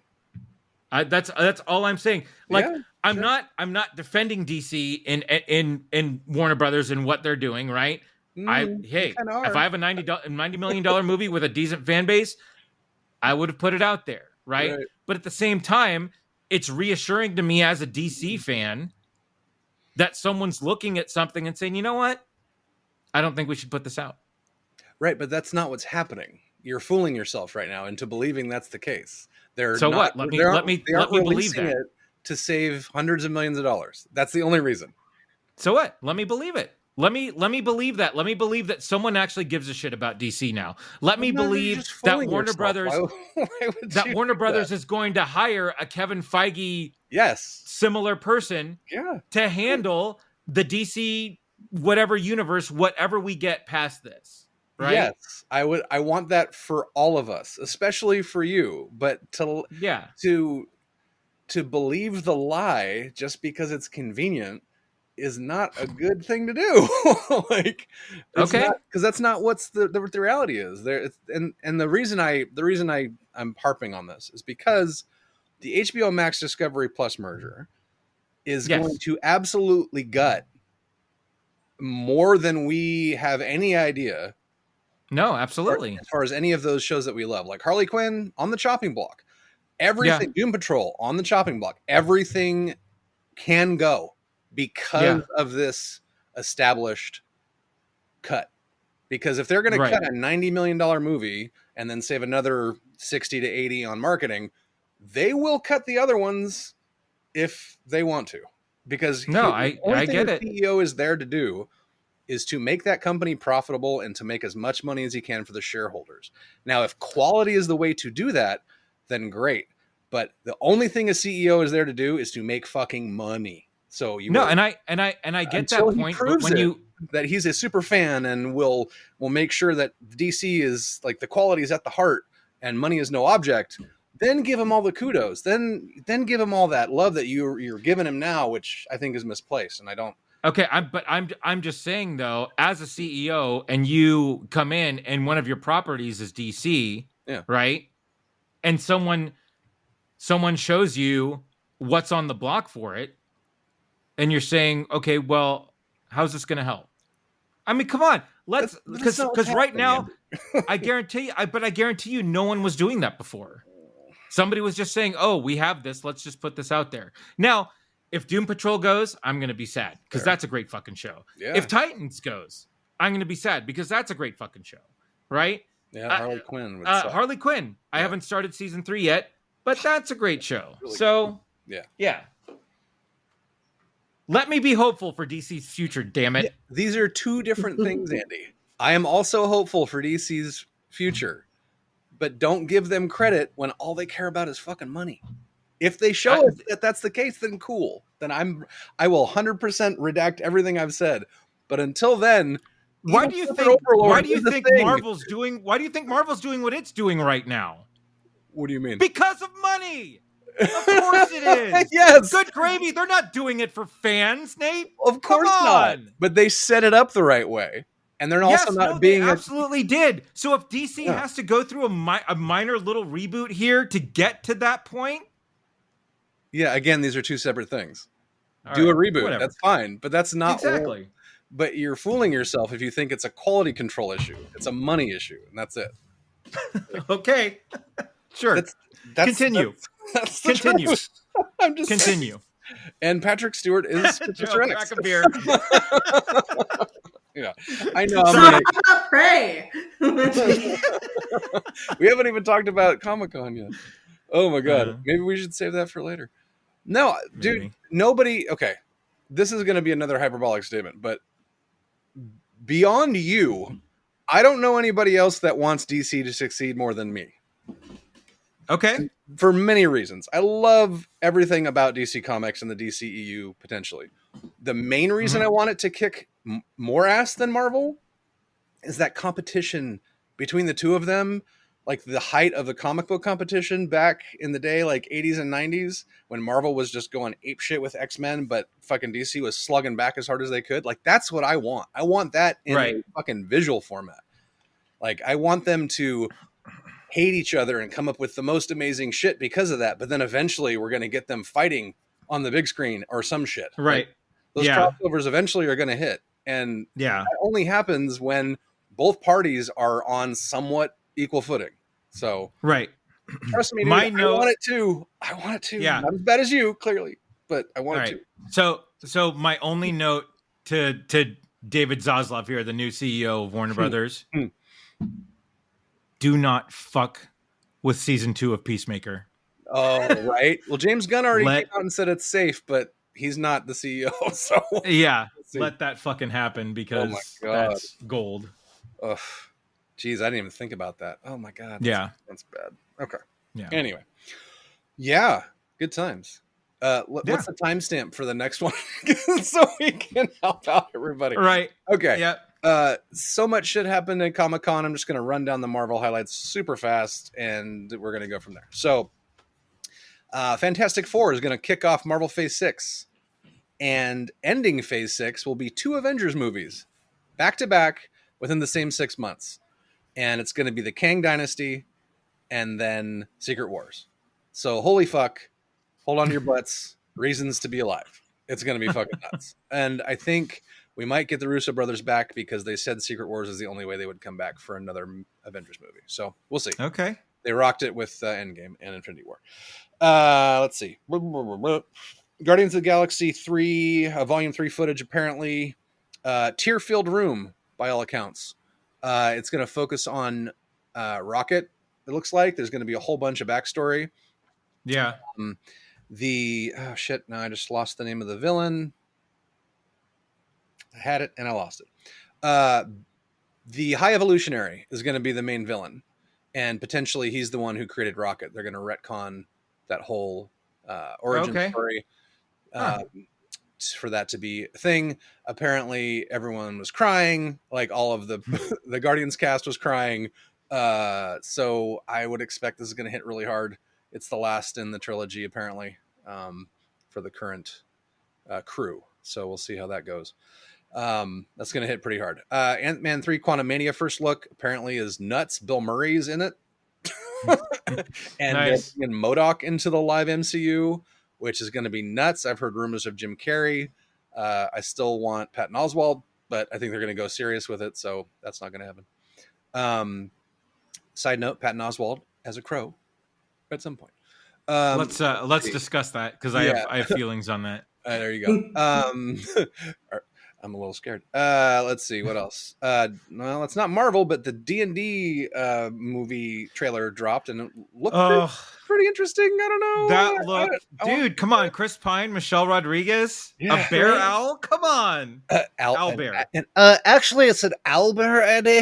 That's all I'm saying. Like I'm not defending DC in Warner Brothers and what they're doing, right? If I have a $90 million movie with a decent fan base, I would have put it out there, right? But at the same time, it's reassuring to me as a DC fan that someone's looking at something and saying, you know what? I don't think we should put this out. Right, but that's not what's happening. You're fooling yourself right now into believing that's the case. Let me believe that. It to save hundreds of millions of dollars. That's the only reason. So what? Let me believe it. Let me believe that. Let me believe that someone actually gives a shit about DC now. Let me believe that Warner Brothers Warner Brothers is going to hire a Kevin Feige similar person to handle the DC whatever universe, whatever we get past this. Right? Yes. I want that for all of us, especially for you. But to believe the lie just because it's convenient is not a good thing to do. Because that's not what's the reality is there. And the reason I'm harping on this is because the HBO Max Discovery Plus merger is going to absolutely gut more than we have any idea. No, absolutely. As far as any of those shows that we love, like Harley Quinn on the chopping block, everything, Doom Patrol on the chopping block, everything can go because of this established cut. Because if they're going to cut a $90 million movie and then save another 60 to 80 on marketing, they will cut the other ones if they want to, because No, the only I thing get the it. CEO is there to do is to make that company profitable and to make as much money as he can for the shareholders. Now, if quality is the way to do that, then great. But the only thing a CEO is there to do is to make fucking money. So you No, will, and I get until that he point, but proves when it, you that he's a super fan and will make sure that DC is like the quality is at the heart and money is no object, then give him all the kudos. Then give him all that love that you're giving him now, which I think is misplaced. And I don't. Okay, I'm just saying though, as a CEO, and you come in and one of your properties is DC, Yeah. right? And someone shows you what's on the block for it, and you're saying, okay, well, how's this going to help? I mean, come on, let's because right now, I guarantee you, no one was doing that before. Somebody was just saying, oh, we have this, let's just put this out there. Now, if Doom Patrol goes, I'm going to be sad because that's a great fucking show. Yeah. If Titans goes, I'm going to be sad because that's a great fucking show, right? Yeah, Harley Quinn. Harley Quinn. I haven't started season 3 yet, but that's a great show. Really so, yeah. Let me be hopeful for DC's future, damn it. Yeah, these are two different things, Andy. I am also hopeful for DC's future, but don't give them credit when all they care about is fucking money. If they show us that that's the case, then cool. Then I will 100% redact everything I've said. But until then, why do you think Marvel's doing what it's doing right now? What do you mean? Because of money. Of course it is. Yes. Good gravy. They're not doing it for fans, Nate. Of course not. But they set it up the right way. And they're also not being... They absolutely did. So if DC has to go through a minor little reboot here to get to that point... Yeah, again, these are two separate things. Do a reboot. Whatever. That's fine. But that's not... Exactly. But you're fooling yourself if you think it's a quality control issue. It's a money issue. And that's it. Okay. Sure. Continue. That's continue. I'm just continue. And Patrick Stewart is crack a beer. Yeah, I know. I'm pray. We haven't even talked about Comic-Con yet. Oh my god, maybe we should save that for later. No, dude, nobody. Okay, this is going to be another hyperbolic statement, but beyond you, I don't know anybody else that wants DC to succeed more than me. Okay. For many reasons. I love everything about DC Comics and the DCEU potentially. The main reason I want it to kick more ass than Marvel is that competition between the two of them, like the height of the comic book competition back in the day, like 80s and 90s, when Marvel was just going apeshit with X-Men, but fucking DC was slugging back as hard as they could. Like, that's what I want. I want that in a fucking visual format. Like, I want them to hate each other and come up with the most amazing shit because of that. But then eventually we're going to get them fighting on the big screen or some shit. Right. Like, those crossovers eventually are going to hit. And that only happens when both parties are on somewhat equal footing. So trust me, dude, I want it too. I want it too. Yeah. Not as bad as you, clearly, but I want it to. So my only note to David Zaslav here, the new CEO of Warner Brothers, do not fuck with season 2 of Peacemaker. Oh, right. Well, James Gunn already came out and said it's safe, but he's not the CEO. So let that fucking happen because that's gold. Ugh. Jeez, I didn't even think about that. Oh my god. That's bad. Okay. Yeah. Anyway. Yeah. Good times. What's the timestamp for the next one? So we can help out everybody. Right. Okay. Yeah. So much shit happened at Comic-Con. I'm just going to run down the Marvel highlights super fast, and we're going to go from there. So, Fantastic Four is going to kick off Marvel Phase 6, and ending Phase 6 will be 2 Avengers movies, back to back, within the same 6 months. And it's going to be the Kang Dynasty, and then Secret Wars. So, holy fuck, hold on to your butts, reasons to be alive. It's going to be fucking nuts. And I think we might get the Russo brothers back because they said Secret Wars is the only way they would come back for another Avengers movie. So we'll see. Okay. They rocked it with Endgame and Infinity War. Let's see. Guardians of the Galaxy 3, Volume 3 footage, apparently. Tear-filled room, by all accounts. It's going to focus on Rocket, it looks like. There's going to be a whole bunch of backstory. Yeah. oh shit, now I just lost the name of the villain. I had it and I lost it. The High Evolutionary is going to be the main villain, and potentially he's the one who created Rocket. They're going to retcon that whole origin story for that to be a thing. Apparently, everyone was crying. Like all of the the Guardians cast was crying. So I would expect this is going to hit really hard. It's the last in the trilogy, apparently, for the current crew. So we'll see how that goes. That's going to hit pretty hard. Ant-Man 3 Quantumania first look apparently is nuts. Bill Murray's in it. And nice. they're bringing MODOK into the live MCU, which is going to be nuts. I've heard rumors of Jim Carrey. I still want Patton Oswalt, but I think they're going to go serious with it, so that's not going to happen. Side note, Patton Oswalt as a Crow at some point. Let's discuss that, because I have feelings on that. There you go. I'm a little scared. Let's see what else. Well, it's not Marvel, but the D&D movie trailer dropped, and it looked pretty interesting. I don't know. That look, dude. Come on, Chris Pine, Michelle Rodriguez, a bear owl. Come on, owlbear. Actually, it's an owlbear, Eddie.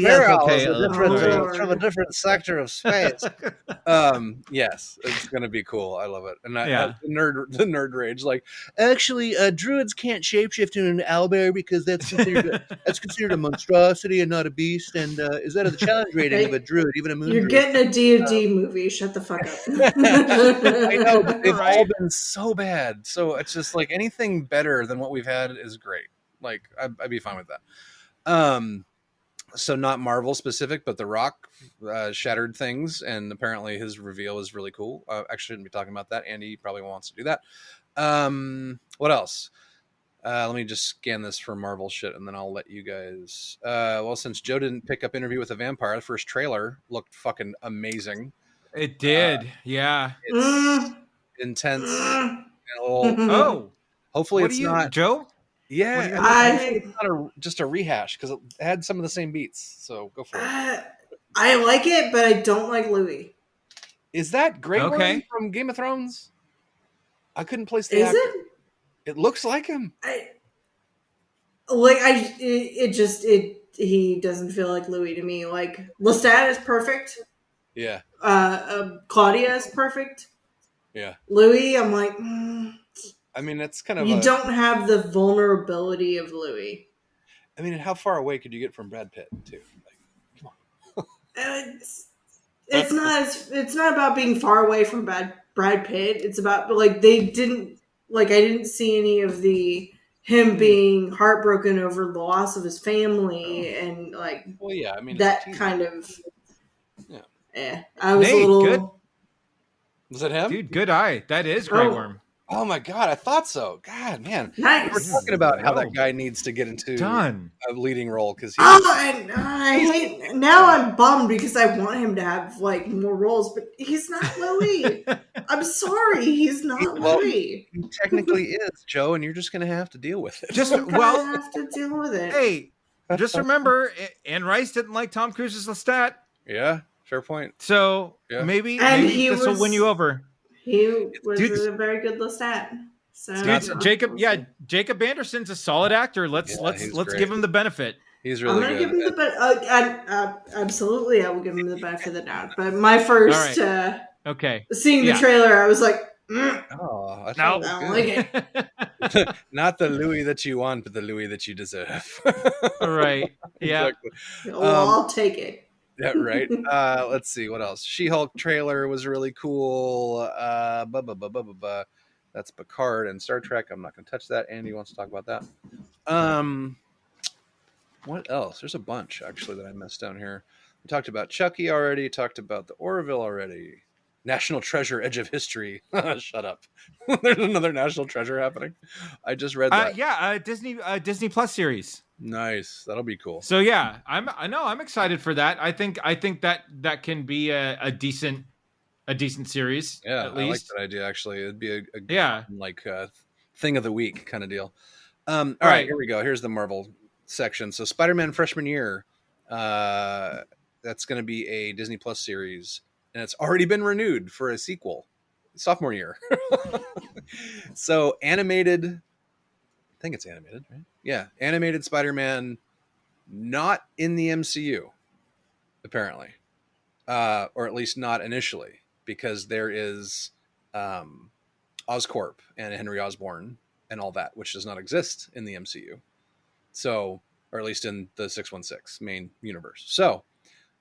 Bear owl is from a different sector of space. Yes, it's gonna be cool. I love it. And the nerd rage, like, actually, druids can't shapeshift into an owlbear because that's considered a monstrosity and not a beast, and is out of the challenge rating of a druid, even a moon. You're getting a D&D movie. Shut the fuck up. I know, but they've all been so bad. So it's just like anything better than what we've had is great. Like I'd be fine with that. So not Marvel specific, but The Rock shattered things, and apparently his reveal is really cool. Actually, shouldn't be talking about that. Andy probably wants to do that. What else? Let me just scan this for Marvel shit, and then I'll let you guys. Well, since Joe didn't pick up Interview with a Vampire, the first trailer looked fucking amazing. It did, yeah. It's intense. Hopefully it's not Joe. Yeah, I think it's not just a rehash, because it had some of the same beats. So go for it. I like it, but I don't like Louis. Is that Grey Worm from Game of Thrones? I couldn't place the actor. It looks like him. He doesn't feel like Louis to me. Like, Lestat is perfect. Yeah. Claudia is perfect. Yeah. Louis, I'm like, I mean, it's kind of you don't have the vulnerability of Louis. I mean, how far away could you get from Brad Pitt too? Like, come on. It's not about being far away from Brad Pitt. It's about, like, I didn't see any of him being heartbroken over the loss of his family and, like, well, yeah, I mean, that kind of. Yeah. I was a little. Good. Was it him? Dude, good eye. That is Grey Worm. Oh my god, I thought so. God, man. Nice. We're talking about how that guy needs to get into a leading role, because I hate. Now I'm bummed because I want him to have, like, more roles, but he's not Louis. I'm sorry, he's not Louis. He technically is, Joe, and you're just gonna have to deal with it. Have to deal with it. Hey, just remember, Anne Rice didn't like Tom Cruise's Lestat. Yeah, fair point. So maybe this will win you over. He was a very good Lestat. So Jacob Anderson's a solid actor. Let's give him the benefit. He's really good. Give him absolutely, I will give him the benefit of the doubt. But my first seeing the trailer, I was like, I don't like it. Not the Louis that you want, but the Louis that you deserve. Right. Yeah. Exactly. Well, I'll take it. Yeah, right. Let's see what else. She-Hulk trailer was really cool. That's Picard and Star Trek. I'm not going to touch that. Andy wants to talk about that. What else? There's a bunch actually that I missed down here. We talked about Chucky already. Talked about the Orville already. National Treasure: Edge of History. Shut up. There's another National Treasure happening. I just read that. Disney Plus series. Nice. That'll be cool. So yeah, I'm excited for that. I think that can be a decent series. Yeah, at least. I like that idea. Actually, it'd be a thing of the week kind of deal. All right, here we go. Here's the Marvel section. So Spider-Man freshman year. That's going to be a Disney Plus series, and it's already been renewed for a sequel. sophomore year. So animated, I think it's animated, right? Yeah, animated Spider-Man, not in the MCU, apparently, or at least not initially, because there is Oscorp and Henry Osborn and all that, which does not exist in the MCU. So, or at least in the 616 main universe. So,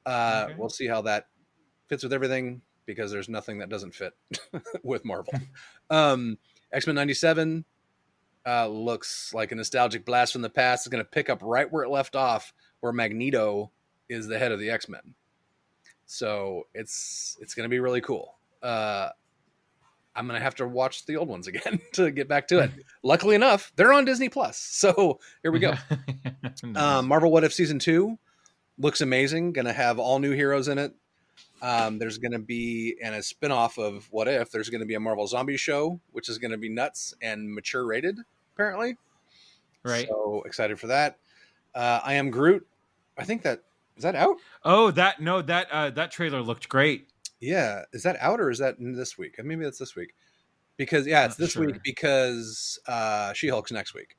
we'll see how that fits with everything, because there's nothing that doesn't fit with Marvel. X-Men 97 looks like a nostalgic blast from the past. It's going to pick up right where it left off, where Magneto is the head of the X-Men. So it's going to be really cool. I'm going to have to watch the old ones again to get back to it. Luckily enough, they're on Disney Plus. So here we go. Nice. Marvel What If Season 2 looks amazing. Going to have all new heroes in it. There's going to be, and a spinoff of What If, there's going to be a Marvel Zombie show, which is going to be nuts and mature rated, apparently. Right. So excited for that. I Am Groot. I think that, is that out? Oh, that trailer looked great. Yeah. Is that out, or is that this week? Maybe that's this week. Because, yeah, it's this week because She-Hulk's next week.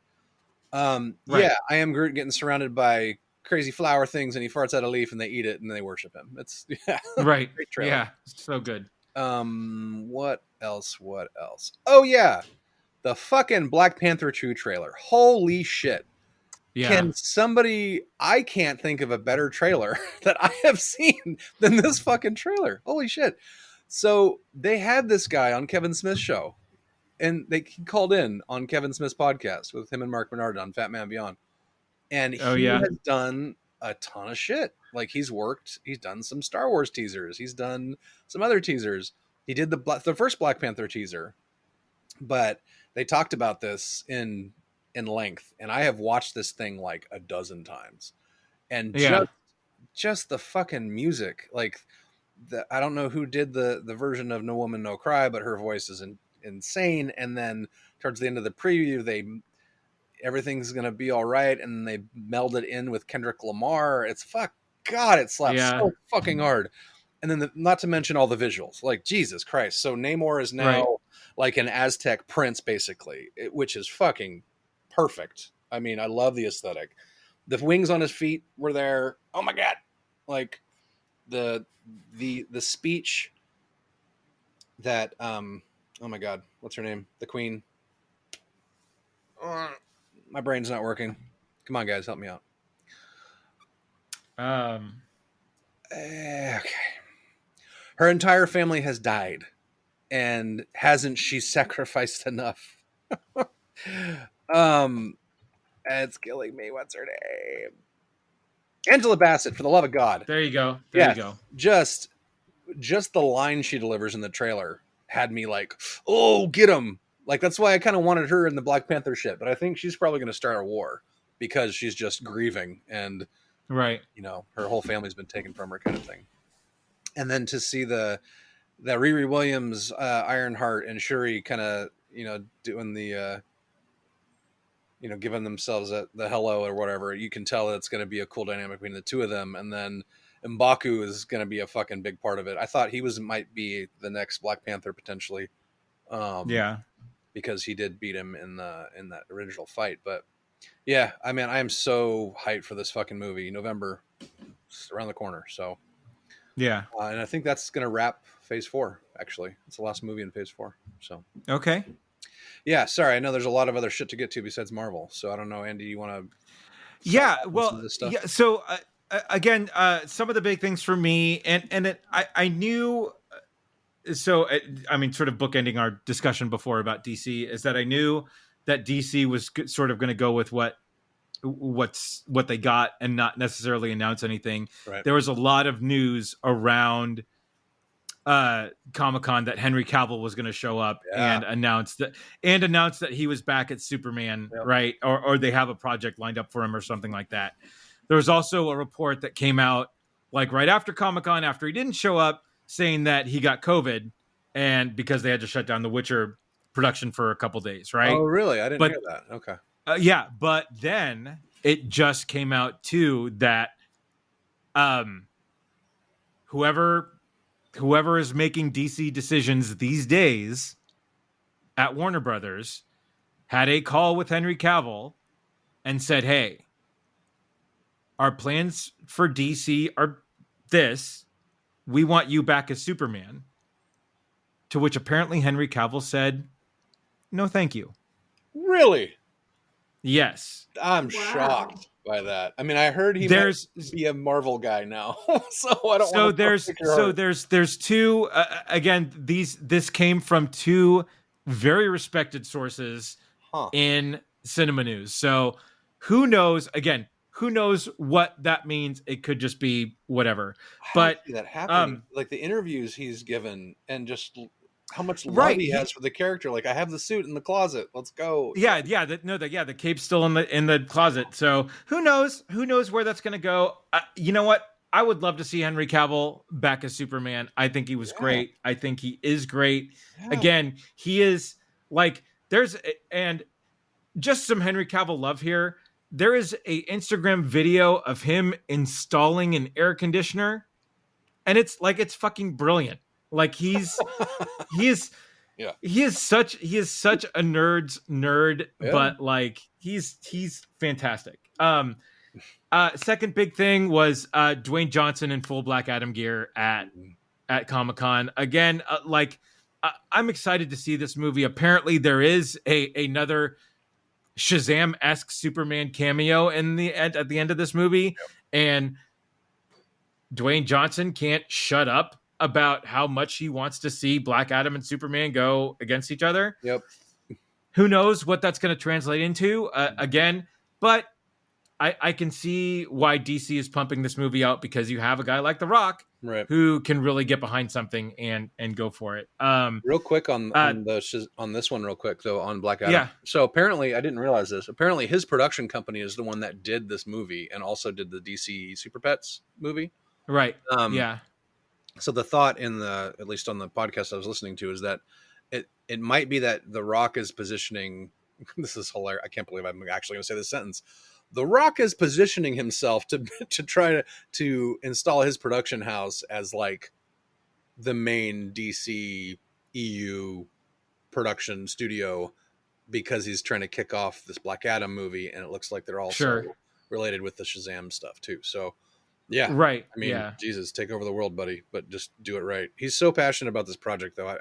Right. Yeah, I Am Groot getting surrounded by crazy flower things, and he farts out a leaf and they eat it and they worship him. It's right. Great trailer. Yeah, so good. What else? Oh yeah, the fucking Black Panther 2 trailer. Holy shit. Yeah. Can somebody, I can't think of a better trailer that I have seen than this fucking trailer. Holy shit. So they had this guy on Kevin Smith's show, and he called in on Kevin Smith's podcast with him and Mark Bernard on Fat Man Beyond. And he has done a ton of shit. Like, he's done some Star Wars teasers. He's done some other teasers. He did the first Black Panther teaser, but they talked about this in length. And I have watched this thing like a dozen times. And just the fucking music, like, I don't know who did the version of No Woman, No Cry, but her voice is insane. And then towards the end of the preview, everything's gonna be all right, and they meld it in with Kendrick Lamar. It's it slaps so fucking hard. And then not to mention all the visuals, like, Jesus Christ. So Namor is now like an Aztec prince, basically, which is fucking perfect. I mean, I love the aesthetic. The wings on his feet were there. Oh my god! Like the speech that oh my god, what's her name? The Queen. My brain's not working. Come on, guys, help me out. Okay. Her entire family has died, and hasn't she sacrificed enough? It's killing me. What's her name? Angela Bassett, for the love of God. There you go. There you go. Just the line she delivers in the trailer had me like, oh, get him. Like, that's why I kind of wanted her in the Black Panther shit. But I think she's probably going to start a war, because she's just grieving, and her whole family's been taken from her, kind of thing. And then to see the Riri Williams, Ironheart, and Shuri kind of doing the giving themselves the hello or whatever, you can tell that it's going to be a cool dynamic between the two of them. And then M'Baku is going to be a fucking big part of it. I thought he might be the next Black Panther potentially. Because he did beat him in that original fight. But yeah, I mean, I am so hyped for this fucking movie. November, around the corner. So yeah, and I think that's gonna wrap Phase 4. Actually, it's the last movie in Phase 4. So okay, yeah. Sorry, I know there's a lot of other shit to get to besides Marvel. So I don't know, Andy, you want to? Yeah, well, yeah. So again, some of the big things for me, and I knew. So, I mean, sort of bookending our discussion before about DC, is that I knew that DC was sort of going to go with what they got and not necessarily announce anything. Right. There was a lot of news around Comic-Con that Henry Cavill was going to show up and announce that he was back at Superman, right? Or they have a project lined up for him or something like that. There was also a report that came out like right after Comic-Con, after he didn't show up, saying that he got COVID, and because they had to shut down The Witcher production for a couple days, right? Oh, really? I didn't hear that. Okay. Yeah, but then it just came out too that whoever whoever is making DC decisions these days at Warner Brothers had a call with Henry Cavill and said, hey, our plans for DC are this. We want you back as Superman. To which apparently Henry Cavill said, no, thank you. Really? Yes. I'm shocked by that. I mean, I heard he might be a Marvel guy now, so I don't want to. There's two. Again, this came from two very respected sources in cinema news. So who knows? Again, who knows what that means? It could just be whatever. But that happening, like the interviews he's given, and just how much love he has for the character. Like, I have the suit in the closet. Let's go. Yeah. The cape's still in the closet. So who knows? Who knows where that's going to go? You know what? I would love to see Henry Cavill back as Superman. I think he was great. I think he is great. Yeah. Again, he is like and just some Henry Cavill love here. There is a Instagram video of him installing an air conditioner, and it's fucking brilliant. Like he is such a nerd, but like he's fantastic. Second big thing was Dwayne Johnson in full Black Adam gear at Comic-Con. Again, I'm excited to see this movie. Apparently there is another Shazam-esque Superman cameo at the end of this movie, and Dwayne Johnson can't shut up about how much he wants to see Black Adam and Superman go against each other. Yep. Who knows what that's going to translate into again, but I can see why DC is pumping this movie out, because you have a guy like The Rock who can really get behind something and go for it. Real quick on this one real quick though, on Black Adam. Yeah. So apparently, I didn't realize this. Apparently his production company is the one that did this movie and also did the DC Super Pets movie. Right. Yeah. So the thought at least on the podcast I was listening to, is that it might be that The Rock is positioning, this is hilarious. I can't believe I'm actually going to say this sentence. The Rock is positioning himself to try to install his production house as like the main DC EU production studio, because he's trying to kick off this Black Adam movie, and it looks like they're also related with the Shazam stuff too. So yeah, right. I mean, Jesus, take over the world, buddy, but just do it right. He's so passionate about this project, though.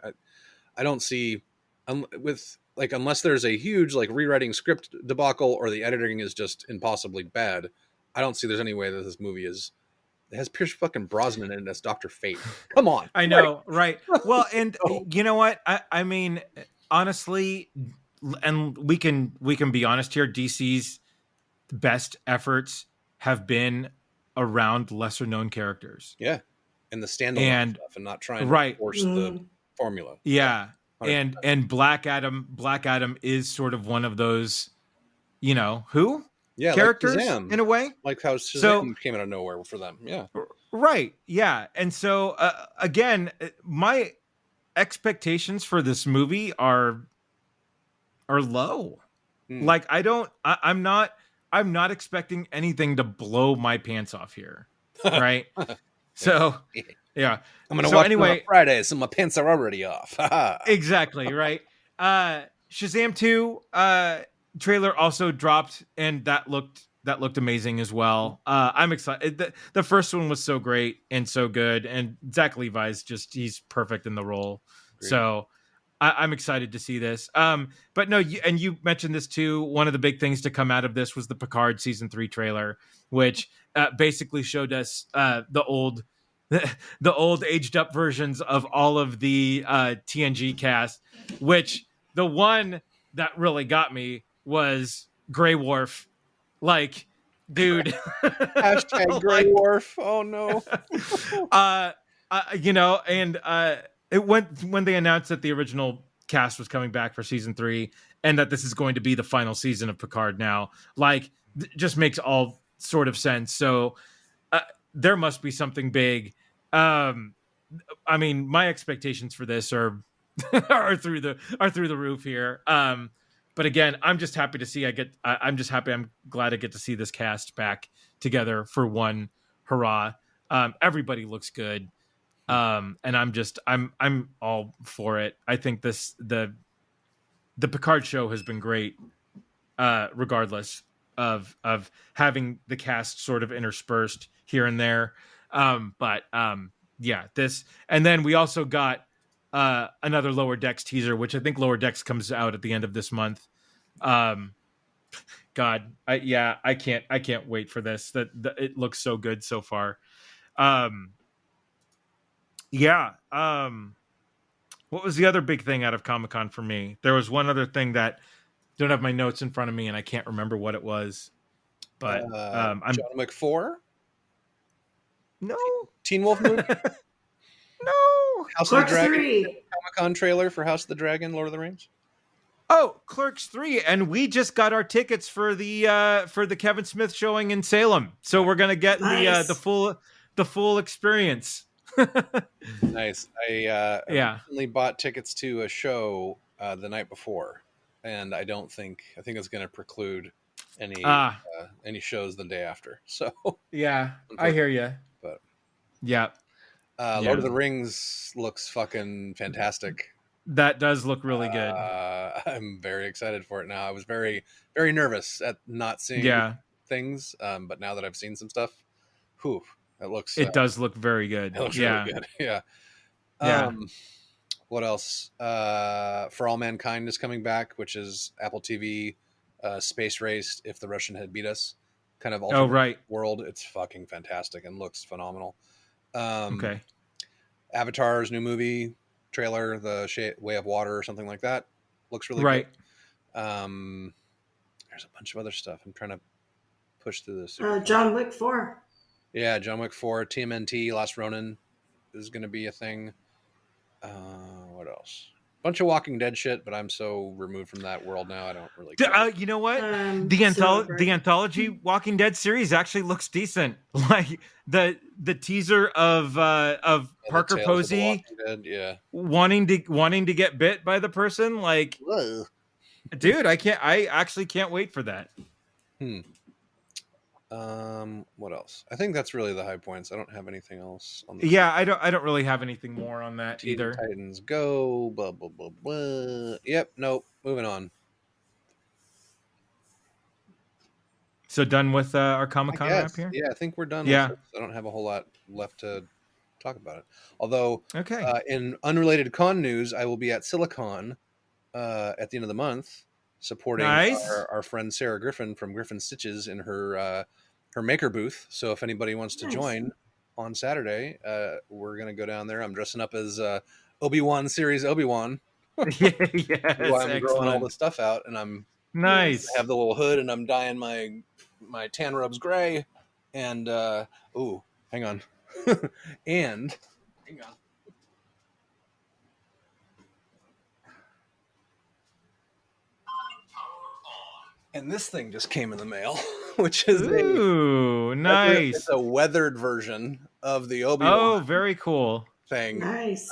I don't see unless there's a huge like rewriting script debacle or the editing is just impossibly bad. I don't see there's any way that this movie it has Pierce fucking Brosnan in it as Dr. Fate. Come on. I know, right? Well, and you know what? I mean, honestly, and we can be honest here. DC's best efforts have been around lesser known characters. Yeah. And the standalone stuff, and not trying to force the formula. Yeah. 100%. And Black Adam is sort of one of those, characters like in a way, like how Shazam came out of nowhere for them. Yeah. Right. Yeah. And so again, my expectations for this movie are low. Like I'm not expecting anything to blow my pants off here. Right. So yeah. I'm going to watch on Friday, so my pants are already off. Exactly, right? Shazam 2 trailer also dropped, and that looked amazing as well. I'm excited. The first one was so great and so good, and Zach Levi's he's perfect in the role. Great. So I'm excited to see this. But no, you mentioned this too. One of the big things to come out of this was the Picard season 3 trailer, which basically showed us the old aged up versions of all of the TNG cast, which the one that really got me was Grey Worf. Like, dude. Hashtag Grey Worf. Oh no. It went when they announced that the original cast was coming back for season 3 and that this is going to be the final season of Picard now, like, just makes all sort of sense. So there must be something big. I mean, my expectations for this are through the roof here. But again, I'm just happy to see I'm glad I get to see this cast back together for one hurrah. Everybody looks good. And I'm all for it. I think the Picard show has been great, regardless of having the cast sort of interspersed here and there. But yeah, this, and then we also got another Lower Decks teaser, which I think Lower Decks comes out at the end of this month. God, I can't wait for this. That it looks so good so far. Yeah. What was the other big thing out of Comic-Con for me? There was one other thing that don't have my notes in front of me and I can't remember what it was. But I'm John Wick 4? No. Teen Wolf movie? No. House Clerks of the Dragon 3. Comic-Con trailer for House of the Dragon, Lord of the Rings? Oh, Clerks 3, and we just got our tickets for the Kevin Smith showing in Salem. So we're going to get Nice. the full experience. Nice. I Yeah. recently bought tickets to a show the night before, and I think it's going to preclude any shows the day after. So Yeah, I hear you. But yeah. Lord of the Rings looks fucking fantastic. That does look really good. I'm very excited for it now. I was very, very nervous at not seeing things, but now that I've seen some stuff, it does look very good. It looks really good. Yeah. What else? For All Mankind is coming back, which is Apple TV space race if the Russian had beat us, kind of alternate world. It's fucking fantastic and looks phenomenal. Okay. Avatar's new movie trailer, The Way of Water or something like that, looks really good. There's a bunch of other stuff. I'm trying to push through this. John Wick 4. Yeah, John Wick 4, TMNT, Last Ronin is going to be a thing. What else? Bunch of Walking Dead shit, but I'm so removed from that world now. I don't really care. You know what? The anthology Walking Dead series actually looks decent. Like the teaser of Parker Posey wanting to get bit by the person. Like, whoa. Dude, I actually can't wait for that. What else? I think that's really the high points. I don't have anything else on this. Yeah, I don't really have anything more on that either. Titans Go, blah blah blah blah. Yep, nope. Moving on. So done with our Comic-Con wrap here? Yeah, I think we're done with it. I don't have a whole lot left to talk about it. Although in unrelated con news, I will be at Silicon at the end of the month supporting our friend Sarah Griffin from Griffin Stitches in her maker booth. So if anybody wants to join on Saturday, we're going to go down there. I'm dressing up as Obi-Wan series Obi-Wan. Yes, I'm growing all the stuff out, and I'm I have the little hood, and I'm dyeing my tan robes gray. And hang on. And hang on. And this thing just came in the mail, which is nice. It's a weathered version of the Obi-Wan. Oh, very cool thing. Nice.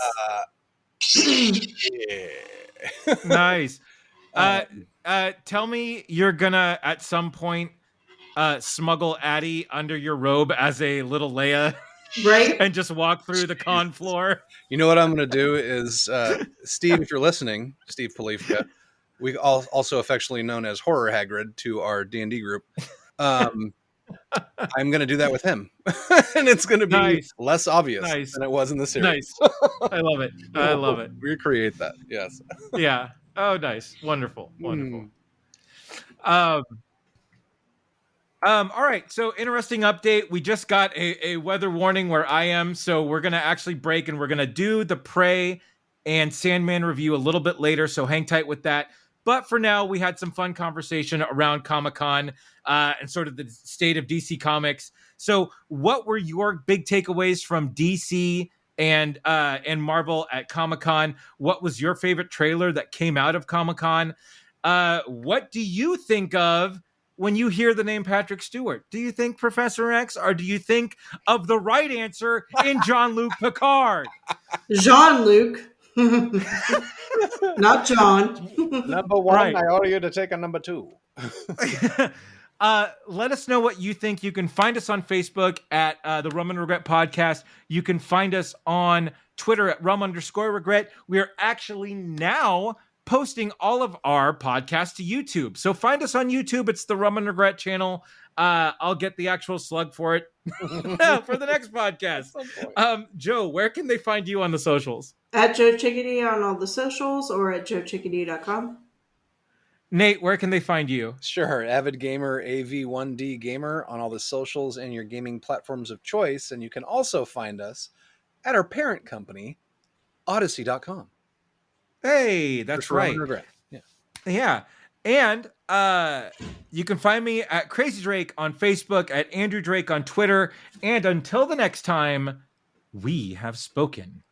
Yeah. Nice. Tell me you're gonna at some point smuggle Addie under your robe as a little Leia, right? And just walk through the con floor. You know what I'm gonna do is, Steve, if you're listening, Steve Polifka, we also affectionately known as Horror Hagrid to our D&D group. I'm going to do that with him. And it's going to be less obvious than it was in the series. Nice. I love it. I love it. Recreate that. Yes. Yeah. Oh, nice. Wonderful. Wonderful. All right. So interesting update. We just got a weather warning where I am. So we're going to actually break and we're going to do the Prey and Sandman review a little bit later. So hang tight with that. But for now, we had some fun conversation around Comic-Con and sort of the state of DC Comics. So what were your big takeaways from DC and Marvel at Comic-Con? What was your favorite trailer that came out of Comic-Con? What do you think of when you hear the name Patrick Stewart? Do you think Professor X, or do you think of the right answer in Jean-Luc Picard? Jean-Luc. Not John. Number one, I order you to take a number two. Let us know what you think. You can find us on Facebook at the Rum and Regret Podcast. You can find us on Twitter at rum_regret. We are actually now posting all of our podcasts to YouTube. So find us on YouTube. It's the Rum and Regret channel. I'll get the actual slug for it for the next podcast. Joe, where can they find you on the socials? At Joe Chickadee on all the socials or at joechickadee.com. Nate, where can they find you? Sure. Avid Gamer, AV1D Gamer on all the socials and your gaming platforms of choice. And you can also find us at our parent company, Odyssey.com. Hey, that's right. Yeah. And you can find me at Crazy Drake on Facebook, at Andrew Drake on Twitter. And until the next time, we have spoken.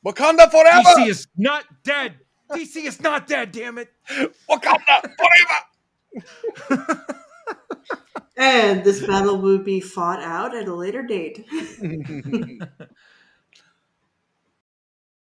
Wakanda forever! DC is not dead! DC is not dead, damn it! Wakanda forever! And this battle will be fought out at a later date.